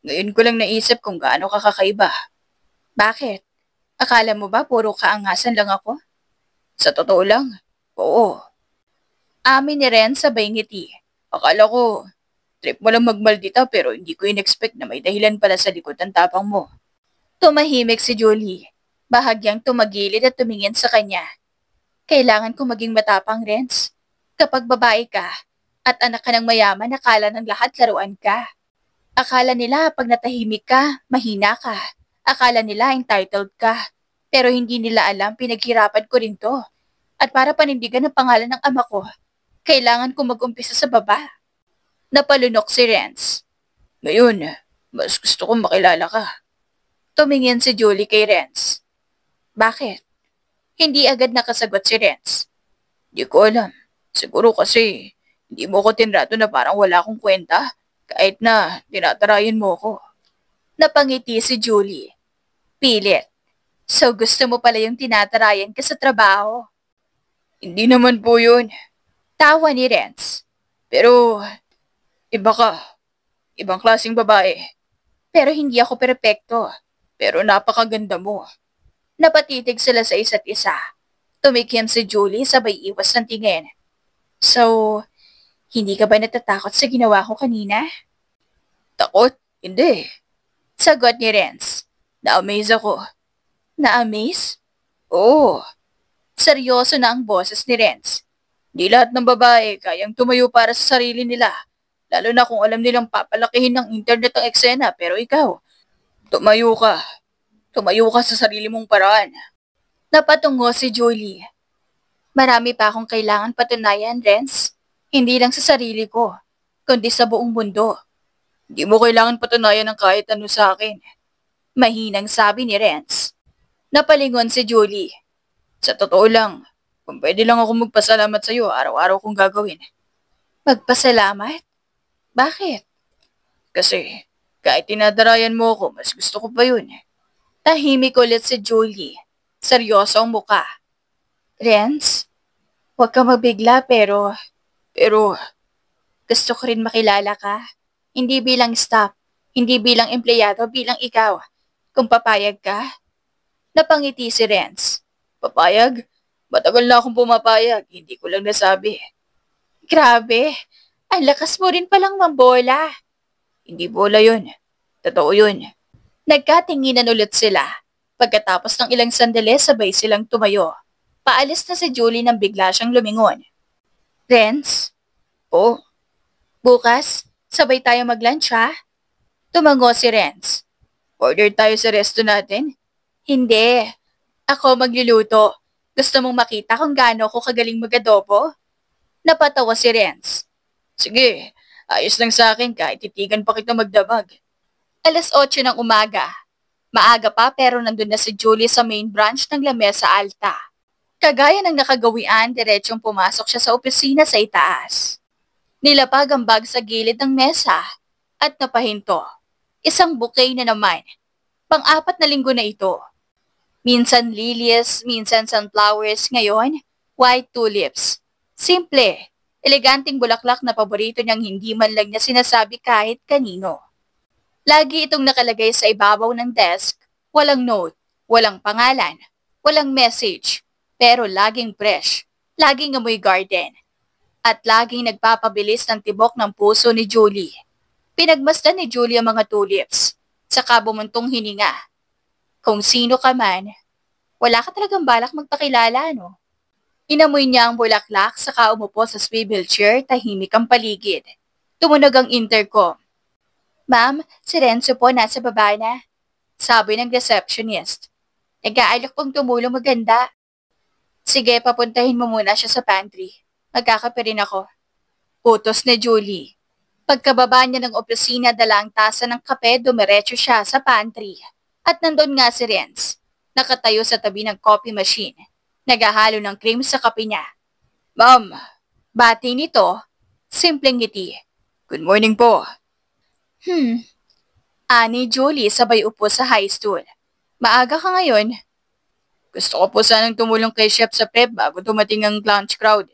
ngayon ko lang naisip kung gaano ka kakaiba. Bakit? Akala mo ba puro kaangasan lang ako? Sa totoo lang, oo. Amin ni Ren sabay ngiti. Akala ko, trip mo lang magmaldita pero hindi ko in-expect na may dahilan pala sa likod ng tapang mo. Tumahimik si Julie. Bahagyang tumagilid at tumingin sa kanya. Kailangan ko maging matapang, Renz. Kapag babae ka at anak ka ng mayaman, akala ng lahat laruan ka. Akala nila pag natahimik ka, mahina ka. Akala nila entitled ka. Pero hindi nila alam pinaghirapan ko rin to. At para panindigan ang pangalan ng ama ko, kailangan ko mag-umpisa sa baba. Napalunok si Renz. Ngayon, mas gusto kong makilala ka. Tumingin si Julie kay Renz. Bakit? Hindi agad nakasagot si Renz. Di ko alam. Siguro kasi hindi mo ko tinrato na parang wala akong kwenta kahit na tinatarayan mo ko. Napangiti si Julie. Pilit. So gusto mo pala yung tinatarayan ka sa trabaho? Hindi naman po yun. Tawa ni Renz. Pero iba ka. Ibang klaseng babae. Pero hindi ako perpekto. Pero napakaganda mo. Napatitig sila sa isa't isa. Tumikim si Julie sabay iwas ng tingin. So, hindi ka ba natatakot sa ginawa ko kanina? Takot? Hindi. Sagot ni Renz. Na-amaze ako. Na-amaze? Oo. Seryoso na ang boses ni Renz. Di lahat ng babae kayang tumayo para sa sarili nila. Lalo na kung alam nilang papalakihin ng internet ang eksena. Pero ikaw, tumayo ka. Tumayo ka sa sarili mong paraan. Napatungo si Julie. Marami pa akong kailangan patunayan, Renz. Hindi lang sa sarili ko, kundi sa buong mundo. Hindi mo kailangan patunayan ng kahit ano sa akin. Mahinang sabi ni Renz. Napalingon si Julie. Sa totoo lang, kung pwede lang ako magpasalamat sa iyo, araw-araw kong gagawin. Magpasalamat? Bakit? Kasi kahit tinadarayan mo ako, mas gusto ko pa yun. Tahimik ulit si Julie. Seryoso ang muka. Renz, huwag ka magbigla pero gusto ko rin makilala ka. Hindi bilang staff, hindi bilang empleyado, bilang ikaw. Kung papayag ka. Napangiti si Renz. Papayag? Matagal na akong pumapayag, hindi ko lang nasabi. Grabe, ang lakas mo rin palang mambola. Hindi bola yun. Totoo yun. Nagkatinginan ulit sila. Pagkatapos ng ilang sandali, sabay silang tumayo. Paalis na si Julie nang bigla siyang lumingon. Renz? Oh, bukas, sabay tayo mag-lunch ha? Tumango si Renz. Order tayo sa resto natin? Hindi. Ako magluluto. Gusto mong makita kung gaano ako kagaling mag-adobo? Napatawa si Renz. Sige, ayos lang sa akin kahit titigan pa kita magdamag. 8:00 ng umaga. Maaga pa pero nandun na si Julie sa main branch ng La Mesa Alta. Kagaya ng nakagawian, diretsong pumasok siya sa opisina sa itaas. Nilapag ang bag sa gilid ng mesa at napahinto. Isang bouquet na naman. Pang-apat na linggo na ito. Minsan lilies, minsan sunflowers, ngayon, white tulips. Simple, eleganting bulaklak na paborito niyang hindi man lang niya sinasabi kahit kanino. Lagi itong nakalagay sa ibabaw ng desk, walang note, walang pangalan, walang message, pero laging fresh, laging amoy garden, at laging nagpapabilis ng tibok ng puso ni Julie. Pinagmasdan ni Julie ang mga tulips, saka bumuntong hininga. Kung sino ka man, wala ka talagang balak magpakilala, no? Inamoy niya ang bulaklak, saka umupo sa swivel chair, tahimik ang paligid. Tumunog ang intercom. Ma'am, si Renzo po nasa baba na. Sabi ng receptionist. Nag-aalok pong tumulong maganda. Sige, papuntahin mo muna siya sa pantry. Magkakape rin ako. Utos ni Julie. Pagkababa niya ng opisina, dala ang tasa ng kape, dumiretso siya sa pantry. At nandun nga si Renz, nakatayo sa tabi ng coffee machine. Naghahalo ng cream sa kape niya. Ma'am, bati nito, simpleng ngiti. Good morning po. Ani Julie sabay upo sa high stool. Maaga ka ngayon. Gusto ko po sanang tumulong kay Chef sa prep bago dumating ang lunch crowd.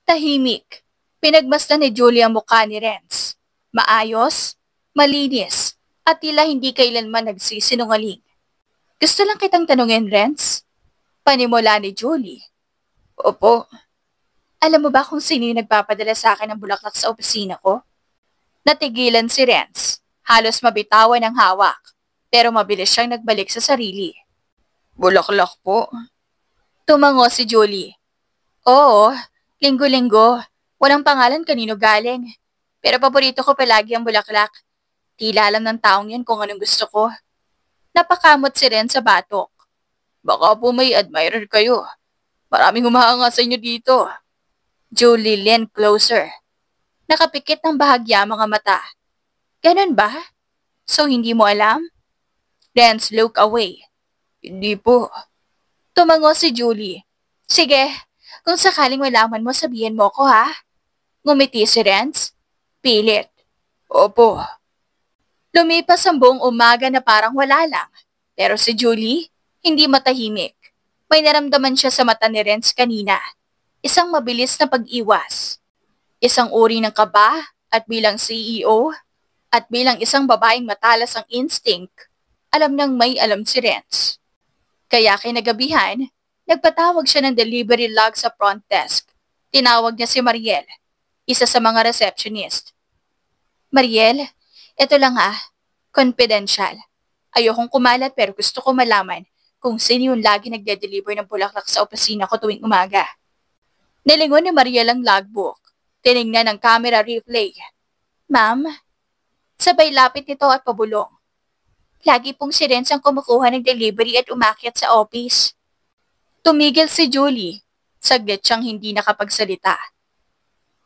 Tahimik. Pinagmasdan ni Julie ang mukha ni Renz. Maayos, malinis, at tila hindi kailanman nagsisinungaling. Gusto lang kitang tanungin, Renz? Panimula ni Julie. Opo. Alam mo ba kung sino yung nagpapadala sa akin ng bulaklak sa opisina ko? Natigilan si Renz. Halos mabitawan ang hawak, pero mabilis siyang nagbalik sa sarili. Bulaklak po. Tumango si Julie. Oo, linggo-linggo. Walang pangalan kanino galing. Pero paborito ko palagi ang bulaklak. Tila alam ng taong yan kung anong gusto ko. Napakamot si Renz sa batok. Baka po may admirer kayo. Maraming humahanga sa inyo dito. Julie leaned closer. Nakapikit ng bahagya mga mata. Ganun ba? So hindi mo alam? Renz looked away. Hindi po. Tumango si Julie. Sige, kung sakaling malaman mo sabihin mo ko ha. Ngumiti si Renz. Pilit. Opo. Lumipas ang buong umaga na parang wala lang. Pero si Julie, hindi matahimik. May naramdaman siya sa mata ni Renz kanina. Isang mabilis na pag-iwas. Isang uri ng kaba at bilang CEO at bilang isang babaeng matalas ang instinct, alam nang may alam si Renz. Kaya kinagabihan, nagpatawag siya ng delivery log sa front desk. Tinawag niya si Mariel, isa sa mga receptionist. Mariel, ito lang confidential. Ayokong kumalat pero gusto ko malaman kung sino yung lagi nagde-deliver ng bulaklak sa opisina ko tuwing umaga. Nilingon ni Mariel ang logbook. Tinignan ang camera replay. Ma'am, sabay lapit nito at pabulong. Lagi pong si Renz ang kumukuha ng delivery at umakyat sa office. Tumigil si Julie. Saglit siyang hindi nakapagsalita.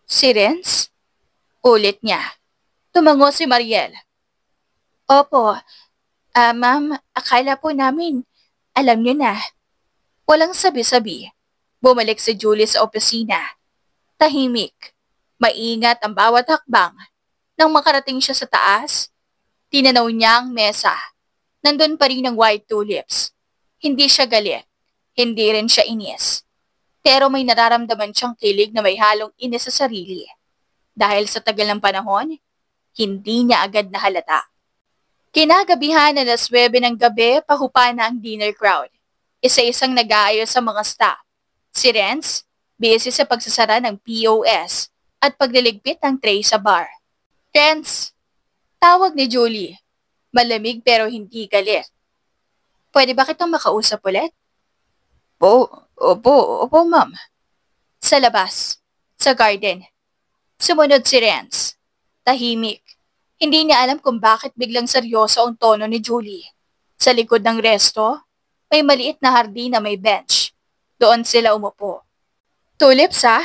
Si Renz? Ulit niya. Tumango si Mariel. Opo. Ma'am, akala po namin. Alam niyo na. Walang sabi-sabi. Bumalik si Julie sa opisina. Tahimik. Maingat ang bawat hakbang. Nang makarating siya sa taas, tinanaw niya ang mesa. Nandun pa rin ang white tulips. Hindi siya galit. Hindi rin siya inis. Pero may nararamdaman siyang kilig na may halong inis sa sarili. Dahil sa tagal ng panahon, hindi niya agad nahalata. Kinagabihan na 9 ng gabi, pahupa na ang dinner crowd. Isa-isang nag-aayos sa mga staff. Si Renz, busy sa pagsasara ng POS at pagliligpit ng tray sa bar. Renz, tawag ni Julie. Malamig pero hindi galit. Pwede ba kitang makausap ulit? Opo, ma'am. Sa labas, sa garden. Sumunod si Renz. Tahimik. Hindi niya alam kung bakit biglang seryoso ang tono ni Julie. Sa likod ng resto, may maliit na hardin na may bench. Doon sila umupo. Tulips ha?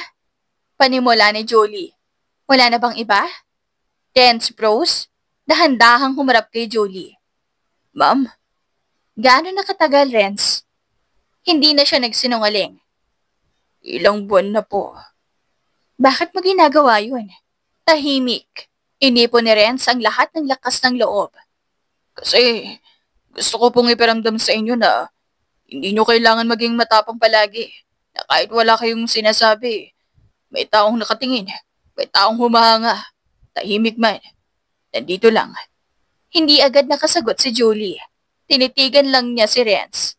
Panimula ni Julie. Wala na bang iba? Renz bros, dahan-dahang humarap kay Julie. Ma'am? Gaano nakatagal, Renz? Hindi na siya nagsinungaling. Ilang buwan na po. Bakit mo ginagawa yun? Tahimik. Inipon ni Renz ang lahat ng lakas ng loob. Kasi gusto ko pong iparamdam sa inyo na hindi nyo kailangan maging matapang palagi. Na kahit wala kayong sinasabi, may taong nakatingin, may taong humahanga, tahimik man. Nandito lang. Hindi agad nakasagot si Julie. Tinitigan lang niya si Renz.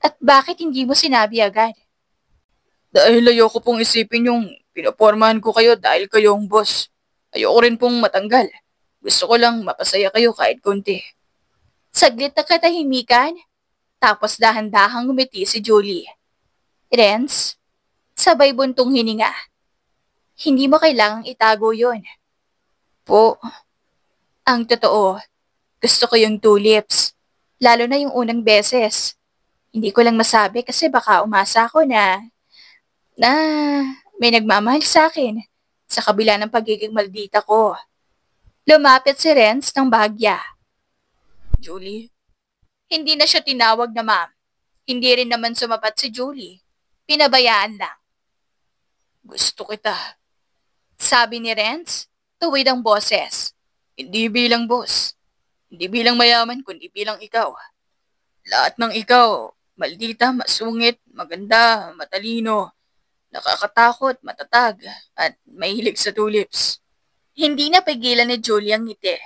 At bakit hindi mo sinabi agad? Dahil ayoko pong isipin yung pinopormahan ko kayo dahil kayo ang boss. Ayoko rin pong matanggal. Gusto ko lang mapasaya kayo kahit konti. Saglit na katahimikan, tapos dahan-dahang ngumiti si Julie. Renz, sabay buntong hininga. Hindi mo kailangang itago yon. Po, ang totoo, gusto ko yung tulips. Lalo na yung unang beses. Hindi ko lang masabi kasi baka umasa ako na may nagmamahal sa akin sa kabila ng pagiging maldita ko. Lumapit si Renz ng bahagya. Julie? Hindi na siya tinawag na ma'am. Hindi rin naman sumapat si Julie. Pinabayaan lang. Gusto kita. Sabi ni Renz, tuwid ang boses. Hindi bilang boss. Hindi bilang mayaman, kundi bilang ikaw. Lahat ng ikaw, maldita, masungit, maganda, matalino, nakakatakot, matatag, at mahilig sa tulips. Hindi na pigilan ni Julie ang ngiti.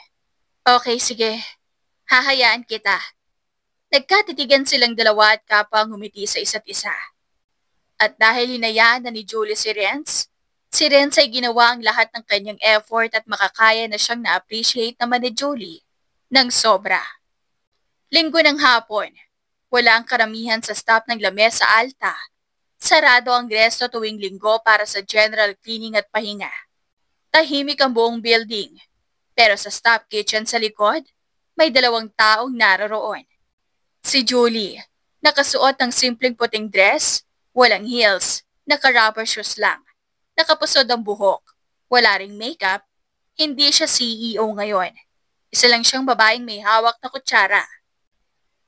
Okay, sige. Hahayaan kita. Nagkatitigan silang dalawa at kapwa ngumiti sa isa't isa. At dahil hinayaan na ni Julie si Renz ay ginawa ang lahat ng kanyang effort at makakaya na siyang na-appreciate naman ni Julie ng sobra. Linggo ng hapon, wala ang karamihan sa staff ng lamesa alta. Sarado ang resto tuwing linggo para sa general cleaning at pahinga. Tahimik ang buong building, pero sa staff kitchen sa likod, may 2 taong naroroon. Si Julie, nakasuot ng simpleng puting dress, walang heels, naka-rubber shoes lang. Nakapusod ang buhok, wala ring makeup, hindi siya CEO ngayon. Isa lang siyang babaeng may hawak na kutsara.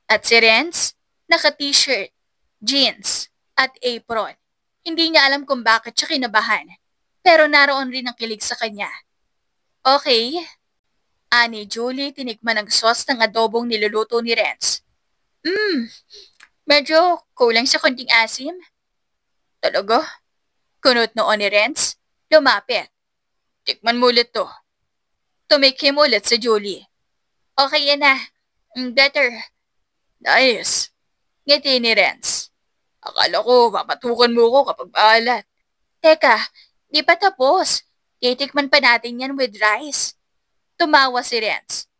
At si Renz, naka-t-shirt, jeans, at apron. Hindi niya alam kung bakit siya kinabahan, pero naroon rin ang kilig sa kanya. Okay, ani Julie tinikman ang sauce ng adobong niluluto ni Renz. Medyo kulang sa konting asim. Talaga? Kunot noon ni Renz, lumapit. Tikman mo ulit to. Tumikim ulit si Julie. Okay yan na. Better. Nice. Ngiti ni Renz. Akala ko papatukan mo ko kapag maalat. Teka, di pa tapos. Titikman pa natin yan with rice. Tumawa si Renz.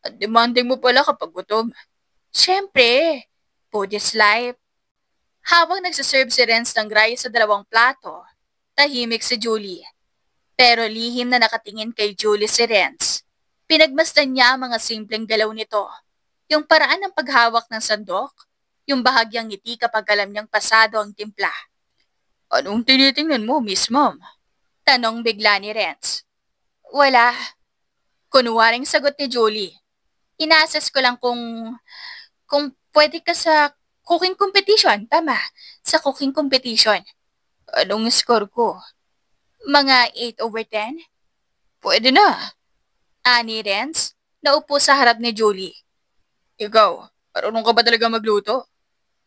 At demanding mo pala kapag gutom. Siyempre, food is life. Habang nagsaserve si Renz ng rice sa 2 plato, tahimik si Julie. Pero lihim na nakatingin kay Julie si Renz. Pinagmasdan niya ang mga simpleng galaw nito. Yung paraan ng paghawak ng sandok, yung bahagyang ngiti kapag alam niyang pasado ang timpla. Anong tinitingnan mo, Miss Mom? Tanong bigla ni Renz. Wala. Kunwaring sagot ni Julie. Ina-assess ko lang kung pwede ka sa cooking competition. Tama, sa cooking competition. Anong score ko? Mga 8/10? Pwede na. Ani Renz, naupo sa harap ni Julie. Ikaw, marunong ka ba talaga magluto?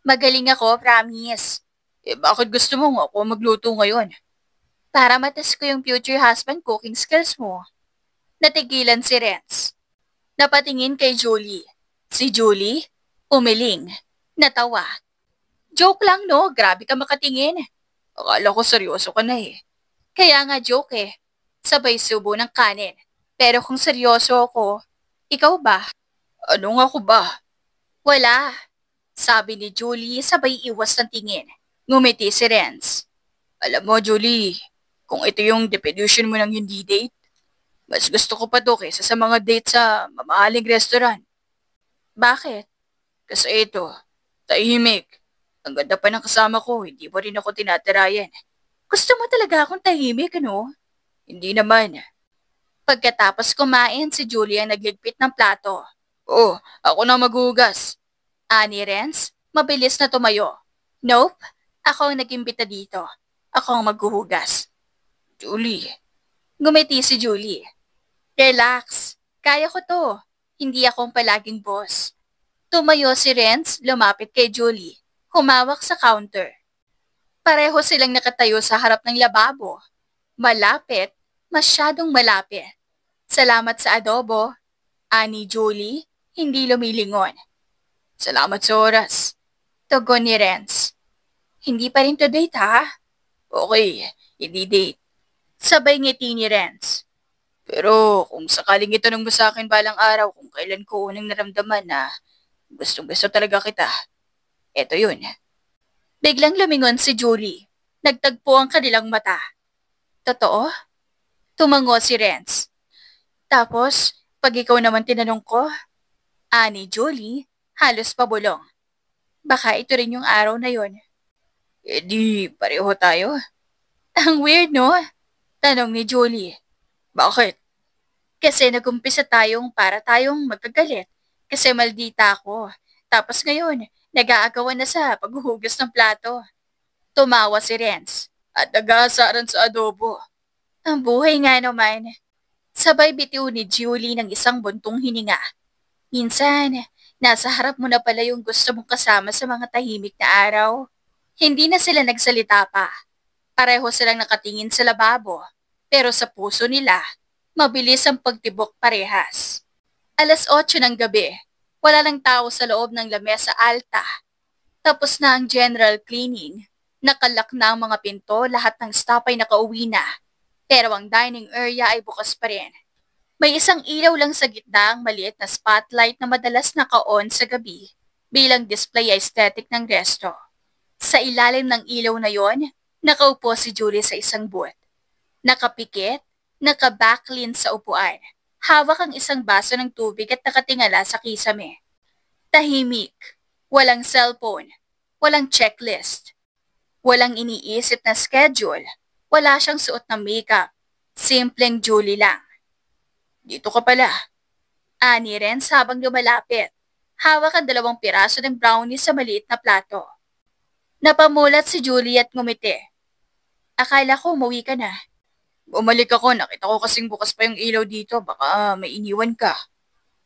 Magaling ako, promise. Bakit gusto mo ako magluto ngayon? Para matas ko yung future husband cooking skills mo. Natigilan si Renz. Napatingin kay Julie. Si Julie, umiling, natawa. Joke lang no, grabe ka makatingin. Akala ko seryoso ka na eh. Kaya nga joke eh. Sabay subo ng kanin. Pero kung seryoso ako, ikaw ba? Ano nga ako ba? Wala, sabi ni Julie sabay iwas ng tingin. Ngumiti si Renz. Alam mo, Julie, kung ito yung definition mo ng hindi date, mas gusto ko pa to kaysa sa mga date sa mamahaling restaurant. Bakit? Kasi ito, tahimik. Ang ganda pa ng kasama ko, hindi mo rin ako tinatirayan. Gusto mo talaga akong tahimik, ano? Hindi naman. Pagkatapos kumain, si Julie ang nagligpit ng plato. Oh, ako na maghugas. Ani Renz, mabilis na tumayo. Nope, ako ang nag-imbita dito. Ako ang maghuhugas. Julie. Ngumiti si Julie. Relax, kaya ko to. Hindi akong palaging boss. Tumayo si Renz, lumapit kay Julie. Humawak sa counter. Pareho silang nakatayo sa harap ng lababo. Malapit, masyadong malapit. Salamat sa adobo. Ani Julie, hindi lumilingon. Salamat sa oras. Tugon ni Renz. Hindi pa rin to date ha? Okay, hindi date. Sabay ngiti ni Renz. Pero kung sakaling itanong mo sa akin balang araw kung kailan ko unang naramdaman na gustong gusto talaga kita, eto yun. Biglang lumingon si Julie. Nagtagpo ang kanilang mata. Totoo? Tumango si Renz. Tapos, pag ikaw naman tinanong ko, ani Julie, halos pabulong. Baka ito rin yung araw na yon. Eh di, pareho tayo. Ang weird, no? Tanong ni Julie. Bakit? Kasi nagumpisa tayong magkagalit. Kasi maldita ako. Tapos ngayon, nag-aagawan na sa paghuhugas ng plato. Tumawa si Renz. At nag-aasaran sa adobo. Ang buhay nga naman. Sabay bitiw ni Julie ng isang buntong hininga. Minsan, nasa harap mo na pala yung gusto mong kasama sa mga tahimik na araw. Hindi na sila nagsalita pa. Pareho silang nakatingin sa lababo. Pero sa puso nila, mabilis ang pagtibok parehas. 8:00 ng gabi. Wala lang tao sa loob ng lamesa alta. Tapos na ang general cleaning. Nakalak na ang mga pinto, lahat ng staff ay nakauwi na. Pero ang dining area ay bukas pa rin. May isang ilaw lang sa gitna ang maliit na spotlight na madalas naka-on sa gabi bilang display aesthetic ng resto. Sa ilalim ng ilaw na yon, nakaupo si Julie sa isang booth. Nakapikit, naka-backlin sa upuan. Hawak ang isang baso ng tubig at nakatingala sa kisame. Tahimik, walang cellphone, walang checklist, walang iniisip na schedule, wala siyang suot na makeup. Simpleng Julie lang. Dito ka pala. Ani Renz habang lumalapit. Hawak ang 2 piraso ng brownie sa maliit na plato. Napamulat si Julie at ngumiti. Akala ko umuwi ka na. Bumalik ako, nakita ko kasing bukas pa yung ilaw dito, baka may iniwan ka.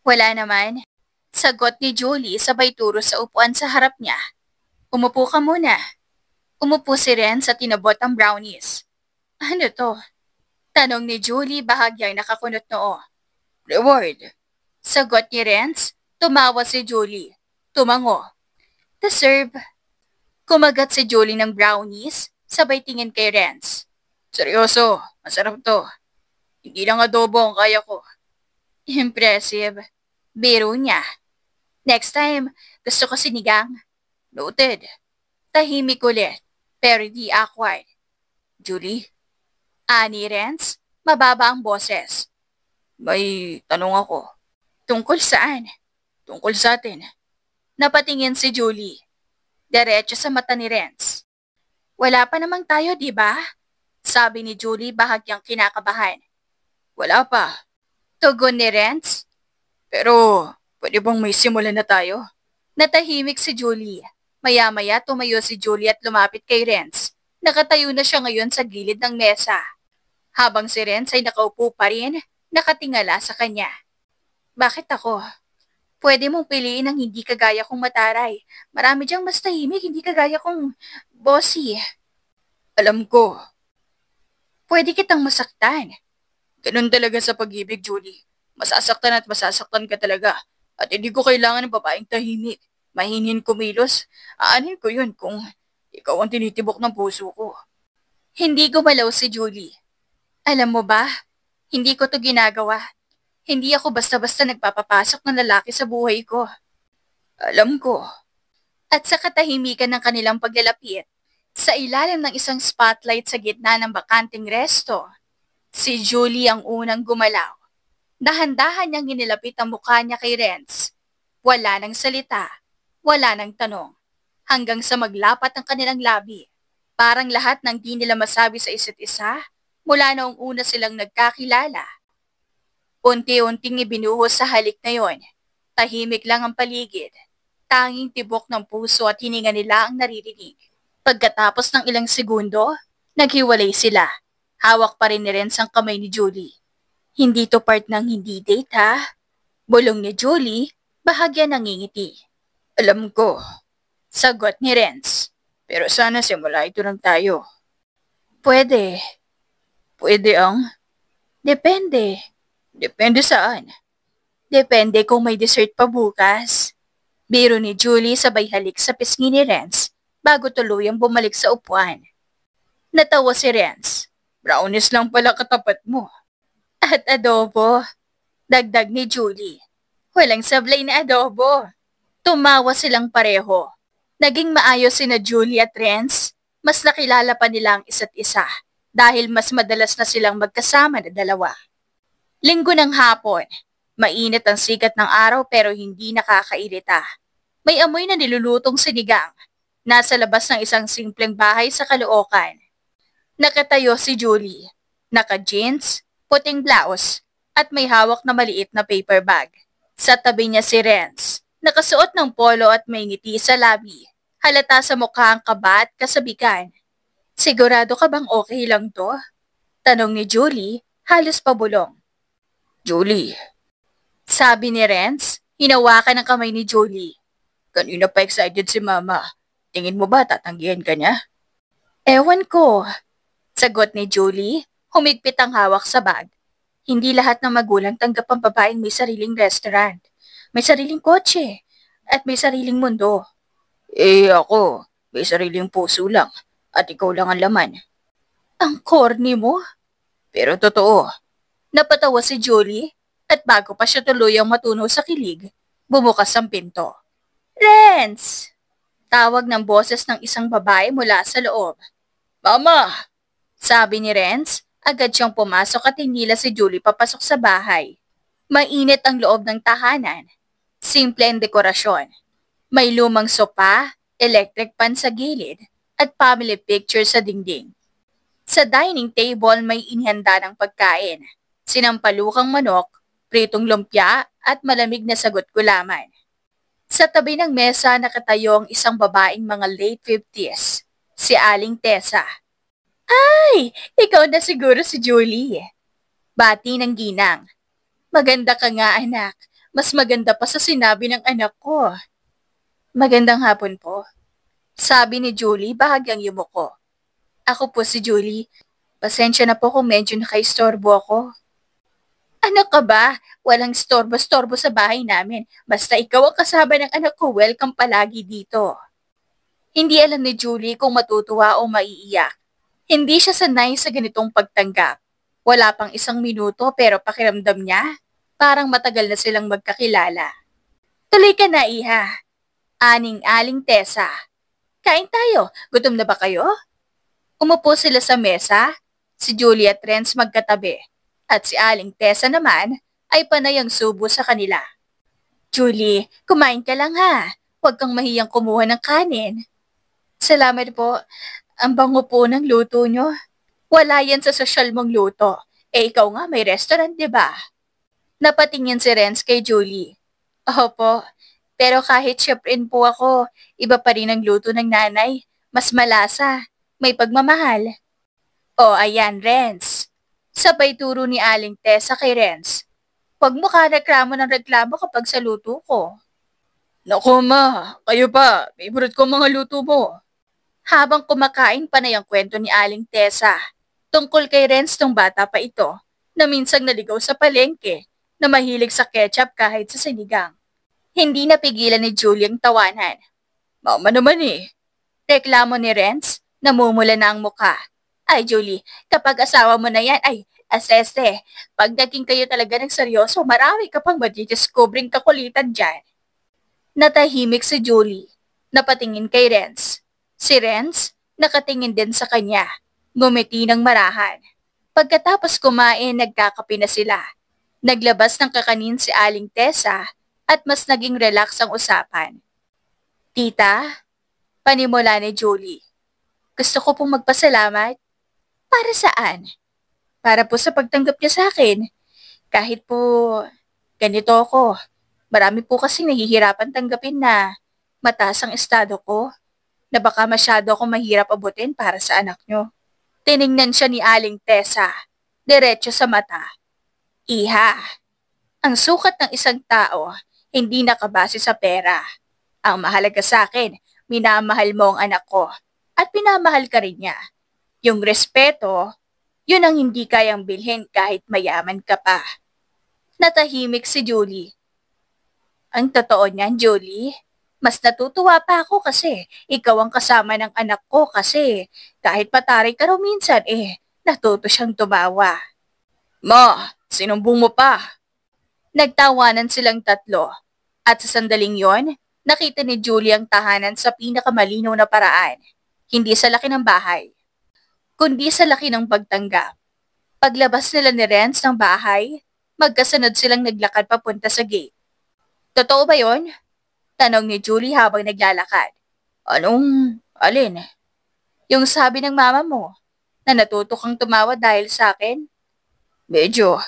Wala naman. Sagot ni Julie sabay turo sa upuan sa harap niya. Umupo ka muna. Umupo si Renz at tinabot ang brownies. Ano to? Tanong ni Julie bahagyang nakakunot noo. Reward. Sagot ni Renz, tumawa si Julie. Tumango. Deserve. Kumagat si Julie ng brownies, sabay tingin kay Renz. Seryoso, masarap to. Hindi lang adobo ang kaya ko. Impressive. Biro niya. Next time, gusto ko sinigang. Noted. Tahimik ulit, pero di awkward. Julie? Ani Renz, mababa ang boses. May tanong ako. Tungkol saan? Tungkol sa atin. Napatingin si Julie. Diretso sa mata ni Renz. Wala pa namang tayo, di ba? Sabi ni Julie bahagyang kinakabahan. Wala pa. Tugon ni Renz. Pero, pwede bang may simulan na tayo? Natahimik si Julie. Maya-maya tumayo si Julie at lumapit kay Renz. Nakatayo na siya ngayon sa gilid ng mesa. Habang si Renz ay nakaupo pa rin, nakatingala sa kanya. Bakit ako? Pwede mong piliin ang hindi kagaya kong mataray. Marami diyang mas tahimik, hindi kagaya kong bossy. Alam ko. Pwede kitang masaktan. Ganun talaga sa pag-ibig, Julie. Masasaktan at masasaktan ka talaga. At hindi ko kailangan ng babaeng tahimik. Mahinin kumilos. Aanin ko yun kung ikaw ang tinitibok ng puso ko. Hindi gumalaw si Julie. Alam mo ba, hindi ko to ginagawa. Hindi ako basta-basta nagpapapasok ng lalaki sa buhay ko. Alam ko. At sa katahimikan ng kanilang paglalapit, sa ilalim ng isang spotlight sa gitna ng bakanting resto, si Julie ang unang gumalaw. Dahan-dahan niyang hinilapit ang mukha niya kay Renz. Wala nang salita, wala nang tanong, hanggang sa maglapat ang kanilang labi. Parang lahat ng di nila masabi sa isa't isa, mula noong una silang nagkakilala. Unti-unting ibinuhos sa halik na yon. Tahimik lang ang paligid. Tanging tibok ng puso at hininga nila ang naririnig. Pagkatapos ng ilang segundo, naghiwalay sila. Hawak pa rin ni Renz ang kamay ni Julie. Hindi to part ng hindi date ha. Bulong ni Julie, bahagya nangingiti. Alam ko, sagot ni Renz. Pero sana simula ito lang tayo. Pwede. Pwede ang? Depende. Depende saan? Depende kung may dessert pa bukas. Biro ni Julie sabay halik sa pisngi ni Renz bago tuluyang bumalik sa upuan. Natawa si Renz. Brownies lang pala katapat mo. At adobo. Dagdag ni Julie. Walang sablay na adobo. Tumawa silang pareho. Naging maayos sina Julie at Renz. Mas nakilala pa nila ang isa't isa dahil mas madalas na silang magkasama na dalawa. Linggo ng hapon. Mainit ang sikat ng araw pero hindi nakakairita. May amoy na nilulutong sinigang. Nasa labas ng isang simpleng bahay sa Caloocan. Nakatayo si Julie. Naka-jeans, puting blouse, at may hawak na maliit na paper bag. Sa tabi niya si Renz. Nakasuot ng polo at may ngiti sa labi. Halata sa mukha ang kaba at kasabikan. Sigurado ka bang okay lang to? Tanong ni Julie, halos pabulong. Julie. Sabi ni Renz, hinawakan ang kamay ni Julie. Kanina pa excited si Mama. Tingin mo ba tatanggihan ka niya? Ewan ko. Sagot ni Julie, humigpit ang hawak sa bag. Hindi lahat ng magulang tanggap ang babaeng may sariling restaurant, may sariling kotse, at may sariling mundo. Ako, may sariling puso lang, at ikaw lang ang laman. Ang corny mo? Pero totoo. Napatawa si Julie, at bago pa siya tuluyang matunaw sa kilig, bumukas ang pinto. Renz! Tawag ng boses ng isang babae mula sa loob. Mama! Sabi ni Renz, agad siyang pumasok at hinila si Julie papasok sa bahay. Mainit ang loob ng tahanan. Simple ang dekorasyon. May lumang sopa, electric pan sa gilid, at family picture sa dingding. Sa dining table may inihanda ng pagkain. Sinampalukang manok, pritong lumpia, at malamig na sagot gulaman. Sa tabi ng mesa nakatayo ang isang babaeng mga late 50s, si Aling Tessa. Ay, ikaw na siguro si Julie. Bati ng ginang. Maganda ka nga anak, mas maganda pa sa sinabi ng anak ko. Magandang hapon po. Sabi ni Julie bahagyang yumuko. Ako po si Julie. Pasensya na po kung medyo nakaistorbo ako. Ano ka ba? Walang storbo-storbo sa bahay namin. Basta ikaw ang kasama ng anak ko, welcome palagi dito. Hindi alam ni Julie kung matutuwa o maiiyak. Hindi siya sanay sa ganitong pagtanggap. Wala pang isang minuto pero pakiramdam niya, parang matagal na silang magkakilala. Tuloy ka na, iha. Aning-aling Tessa. Kain tayo. Gutom na ba kayo? Umupo sila sa mesa. Si Julie at Renz magkatabi. At si Aling Tessa naman ay panay ang subo sa kanila. Julie, kumain ka lang ha. Huwag kang mahiyang kumuha ng kanin. Salamat po. Ang bango po ng luto nyo. Wala yan sa sosyal mong luto. Ikaw nga may restaurant, di ba? Napatingin si Renz kay Julie. Opo, pero kahit chef rin po ako, iba pa rin ang luto ng nanay. Mas malasa, may pagmamahal. O ayan, Renz. Sabay turo ni Aling Tessa kay Renz. Huwag mo ka reklamo ng reklamo kapag sa luto ko. Naku ma, kayo pa, favorite ko mga luto mo. Habang kumakain panay ang kwento ni Aling Tessa. Tungkol kay Renz nung bata pa ito, na minsang naligaw sa palengke, na mahilig sa ketchup kahit sa sinigang. Hindi napigilan ni Julie ang tawanan. Mama naman eh. Reklamo ni Renz, namumula na ang muka. Ay, Julie, kapag asawa mo na yan, ay, asese, pag naging kayo talaga ng seryoso, marami ka pang madidiscovering kakulitan dyan. Natahimik si Julie. Napatingin kay Renz. Si Renz, nakatingin din sa kanya. Ngumiti ng marahan. Pagkatapos kumain, nagkakape na sila. Naglabas ng kakanin si Aling Tessa at mas naging relax ang usapan. Tita, panimula ni Julie. Gusto ko pong magpasalamat. Para saan? Para po sa pagtanggap niya sa akin. Kahit po ganito ako. Marami po kasi nahihirapan tanggapin na mataas ang estado ko, na baka masyado akong mahirap abutin para sa anak niyo. Tiningnan siya ni Aling Tessa, diretso sa mata. Iha, ang sukat ng isang tao, hindi nakabase sa pera. Ang mahalaga sa akin, minamahal mo ang anak ko at pinamahal ka rin niya. Yung respeto, yun ang hindi kayang bilhin kahit mayaman ka pa. Natahimik si Julie. Ang totoo niyan, Julie, mas natutuwa pa ako kasi ikaw ang kasama ng anak ko kasi kahit pataray ka raw minsan natuto siyang tumawa. Ma, sinumbong mo pa. Nagtawanan silang tatlo at sa sandaling yon, nakita ni Julie ang tahanan sa pinakamalinaw na paraan. Hindi sa laki ng bahay, kundi sa laki ng pagtanggap. Paglabas nila ni Renz ng bahay, magkasunod silang naglakad papunta sa gate. Totoo ba yon? Tanong ni Julie habang naglalakad. Alin? Yung sabi ng mama mo, na natuto kang tumawa dahil sa akin? Medyo.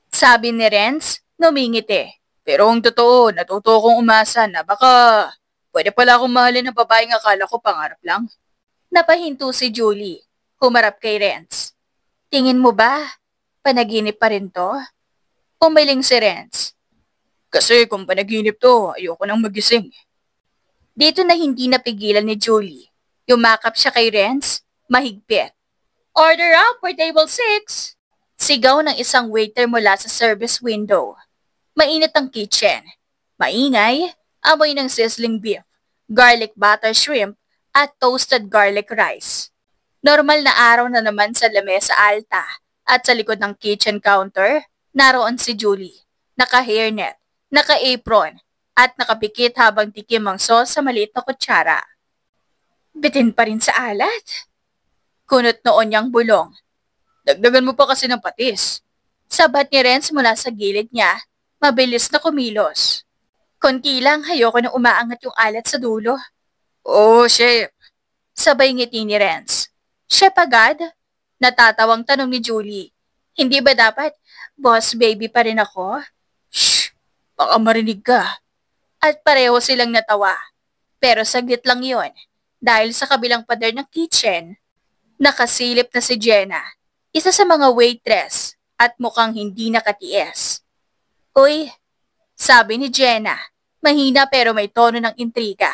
Sabi ni Renz, numingiti. Pero ang totoo, natuto akong umasa na baka pwede pala akong mahalin ng babaeng akala ko pangarap lang. Napahinto si Julie. Humarap kay Renz. Tingin mo ba, panaginip pa rin to? Umiling si Renz. Kasi kung panaginip to, ayoko nang magising. Dito na hindi napigilan ni Julie. Yumakap siya kay Renz, mahigpit. Order up for table 6! Sigaw ng isang waiter mula sa service window. Mainit ang kitchen. Maingay, amoy ng sizzling beef, garlic butter shrimp, at toasted garlic rice. Normal na araw na naman sa lamesa alta at sa likod ng kitchen counter, naroon si Julie, naka-hairnet, naka-apron, at nakapikit habang tikim ang sauce sa maliit na kutsara. Bitin pa rin sa alat. Kunot noon niyang bulong. Dagdagan mo pa kasi ng patis. Sabat ni Renz mula sa gilid niya, mabilis na kumilos. Konti lang, ayoko na umaangat yung alat sa dulo. Oh, chef. Sabay ngiti ni Renz. Chef agad? Natatawang tanong ni Julie. Hindi ba dapat, boss baby pa rin ako? Shh, baka marinig ka. At pareho silang natawa. Pero saglit lang yon, dahil sa kabilang pader ng kitchen, nakasilip na si Jenna, isa sa mga waitress at mukhang hindi nakatiis. Uy, sabi ni Jenna, mahina pero may tono ng intriga.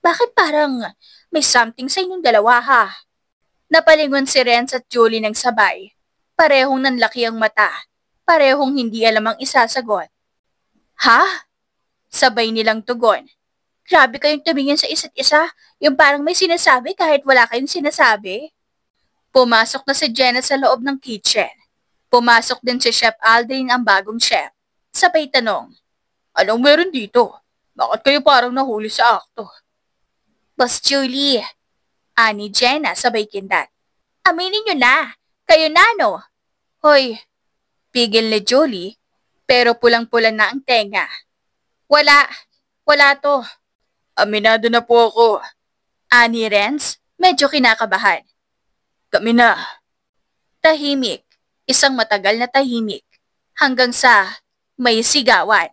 Bakit parang may something sa inyong dalawa ha? Napalingon si Renz at Julie ng sabay. Parehong nanlaki ang mata. Parehong hindi alam ang isasagot. Ha? Sabay nilang tugon. Grabe kayong tumingin sa isa't isa, yung parang may sinasabi kahit wala kayong sinasabi. Pumasok na si Jenna sa loob ng kitchen. Pumasok din si Chef Aldrin, ang bagong chef. Sabay tanong, anong meron dito? Bakit kayo parang nahuli sa akto? Boss Julie, ani Jenna sabay kindat. Aminin nyo na, kayo na no? Hoy, pigil ni Julie, pero pulang-pula na ang tenga. Wala to. Aminado na po ako. Ani Renz, medyo kinakabahan. Kami na. Tahimik, isang matagal na tahimik, hanggang sa may sigawan.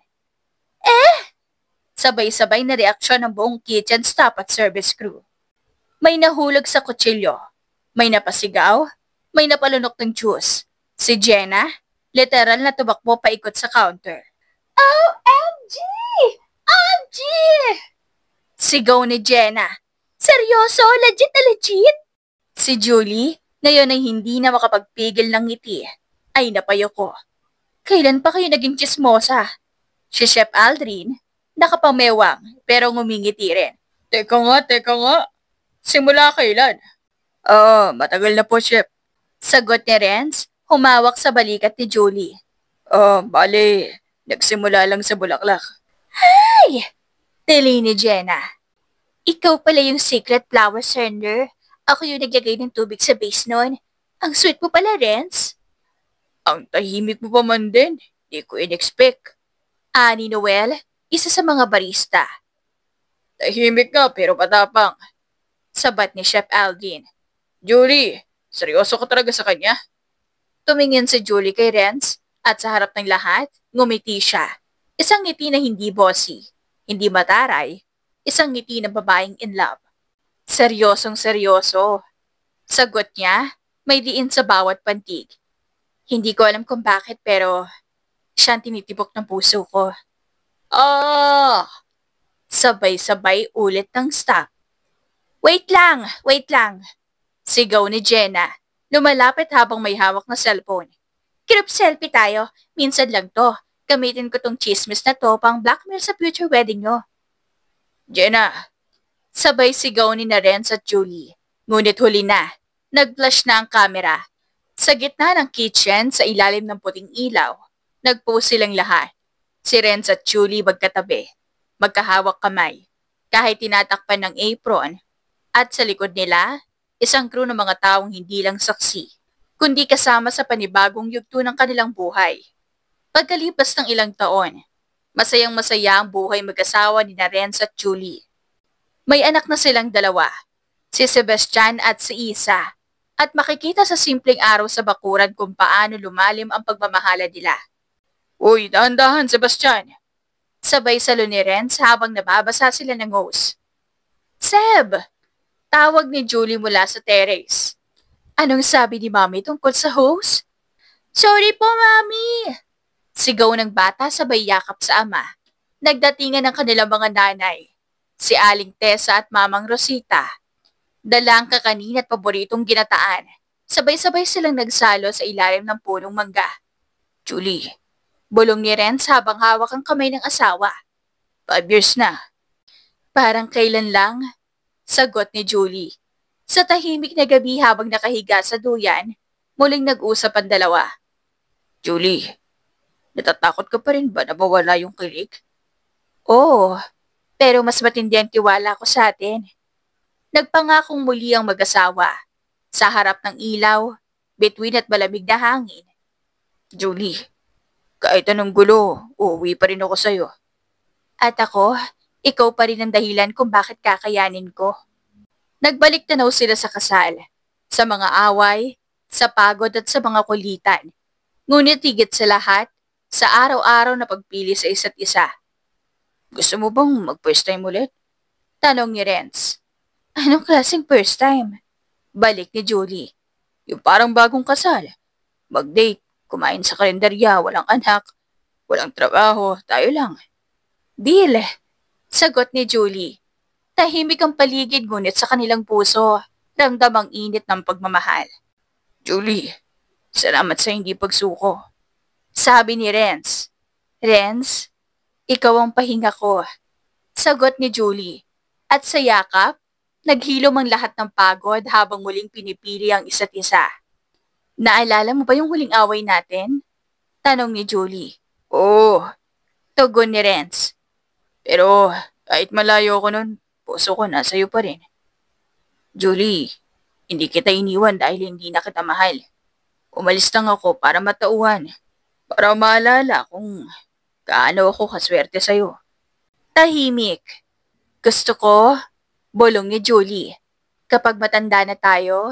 Sabay-sabay na reaksyon ng buong kitchen staff at service crew. May nahulog sa kutsilyo, may napasigaw, may napalunok ng juice. Si Jenna, literal na tumakbo paikot sa counter. OMG! OMG! Sigaw ni Jenna. Seryoso? Legit na legit? Si Julie, ngayon ay hindi na makapagpigil ng ngiti, ay napayoko. Kailan pa kayo naging chismosa? Si Chef Aldrin, nakapamewang pero ngumingiti rin. Teka nga. Simula kailan? Matagal na po, Chef. Sagot ni Renz, humawak sa balikat ni Julie. Bale, nagsimula lang sa bulaklak. Ay! Tili ni Jenna. Ikaw pala yung secret flower sender. Ako yung naglagay ng tubig sa base nun. Ang sweet mo pala, Renz. Ang tahimik mo pa man din. Di ko in-expect. Ani Noel, isa sa mga barista. Tahimik nga pero patapang. Sabat ni Chef Aldin. Julie, seryoso ka talaga sa kanya? Tumingin si Julie kay Renz at sa harap ng lahat, ngumiti siya. Isang ngiti na hindi bossy, hindi mataray, isang ngiti ng babaeng in love. Seryosong seryoso. Sagot niya, may diin sa bawat pantig. Hindi ko alam kung bakit pero siya ang tinitibok ng puso ko. Ah! Sabay-sabay ulit ng stop. Wait lang! Wait lang! Sigaw ni Jenna. Lumalapit habang may hawak na cellphone. Group selfie tayo. Minsan lang to. Gamitin ko tong chismis na to pang blackmail sa future wedding nyo. Jenna, Sabay sigaw ni na Renz at Julie. Ngunit huli na. Nag-flash na ang camera. Sa gitna ng kitchen, sa ilalim ng puting ilaw, nag-pose silang lahat. Si Renz at Julie magkatabi. Magkahawak kamay. Kahit tinatakpan ng apron. At sa likod nila, isang crew ng mga taong hindi lang saksi, kundi kasama sa panibagong yugto ng kanilang buhay. Pagkalipas ng ilang taon, masayang masaya ang buhay mag-asawa ni Renz at Julie. May anak na silang dalawa, si Sebastian at si Isa, at makikita sa simpleng araw sa bakuran kung paano lumalim ang pagmamahala nila. uy, dahan-dahan, Sebastian. Sabay salo ni Renz habang nababasa sila ng hose. Seb! Tawag ni Julie mula sa terrace. Anong sabi ni Mami tungkol sa hose? Sorry po, Mami! Sigaw ng bata sabay yakap sa ama. Nagdatingan ng kanilang mga nanay, si Aling Tessa at Mamang Rosita. Dala ang kakanin at paboritong ginataan. Sabay-sabay silang nagsalo sa ilalim ng punong mangga. Julie, bulong ni Renz habang hawak ang kamay ng asawa. 5 years na. Parang kailan lang, sagot ni Julie. Sa tahimik na gabi habang nakahiga sa duyan, muling nag-usap ang dalawa. Julie, natatakot ka pa rin ba na mawala yung kilig? Oo, pero mas matindi ang tiwala ko sa atin. Nagpangakong muli ang mag-asawa. Sa harap ng ilaw, bituin at malamig na hangin. Julie, kahit anong gulo, uuwi pa rin ako sa'yo. At ako, ikaw pa rin ang dahilan kung bakit kakayanin ko. Nagbalik tanaw sila sa kasal, sa mga away, sa pagod at sa mga kulitan. Ngunit higit sa lahat, sa araw-araw na pagpili sa isa't isa. Gusto mo bang mag-first time ulit? Tanong ni Renz. Anong klaseng first time? Balik ni Julie. Yung parang bagong kasal. Mag-date, kumain sa kalendarya, walang anak, walang trabaho, tayo lang. Deal! Sagot ni Julie. Tahimik ang paligid ngunit sa kanilang puso, ramdam ang init ng pagmamahal. Julie, salamat sa hindi pagsuko. Sabi ni Renz. Renz, ikaw ang pahinga ko. Sagot ni Julie. At sa yakap, naghilom ang lahat ng pagod habang muling pinipili ang isa't isa. Naalala mo ba yung huling away natin? Tanong ni Julie. Oo, Tugon ni Renz. pero kahit malayo ko nun, puso ko nasa iyo pa rin. Julie, hindi kita iniwan dahil hindi na kita mahal. Umalis lang ako para matauhan, para maalala kung gaano ako kaswerte sa'yo. Tahimik. Gusto ko, bulong ni Julie. Kapag matanda na tayo,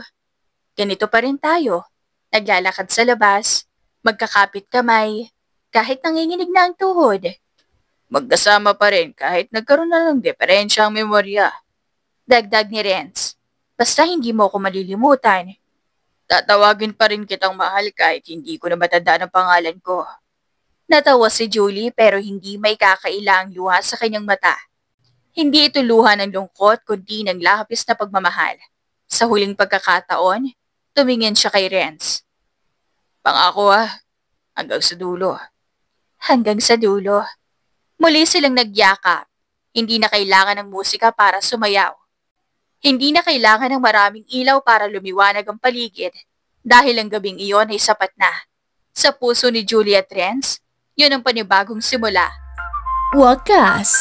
ganito pa rin tayo. Naglalakad sa labas, magkakapit kamay, kahit nanginginig na ang tuhod. Magkasama pa rin kahit nagkaroon na ng diferensya ang memorya. Dagdag ni Renz. Basta hindi mo ako malilimutan. Tatawagin pa rin kitang mahal kahit hindi ko na matandaan ang pangalan ko. Natawa si Julie pero hindi may kakailang luha sa kanyang mata. Hindi ito luha ng lungkot kundi ng labis na pagmamahal. Sa huling pagkakataon, tumingin siya kay Renz. Pangako hanggang sa dulo. Hanggang sa dulo. Muli silang nagyakap. Hindi na kailangan ng musika para sumayaw. Hindi na kailangan ng maraming ilaw para lumiwanag ang paligid dahil ang gabing iyon ay sapat na. Sa puso ni Julia Trens, yun ang panibagong simula. Wakas!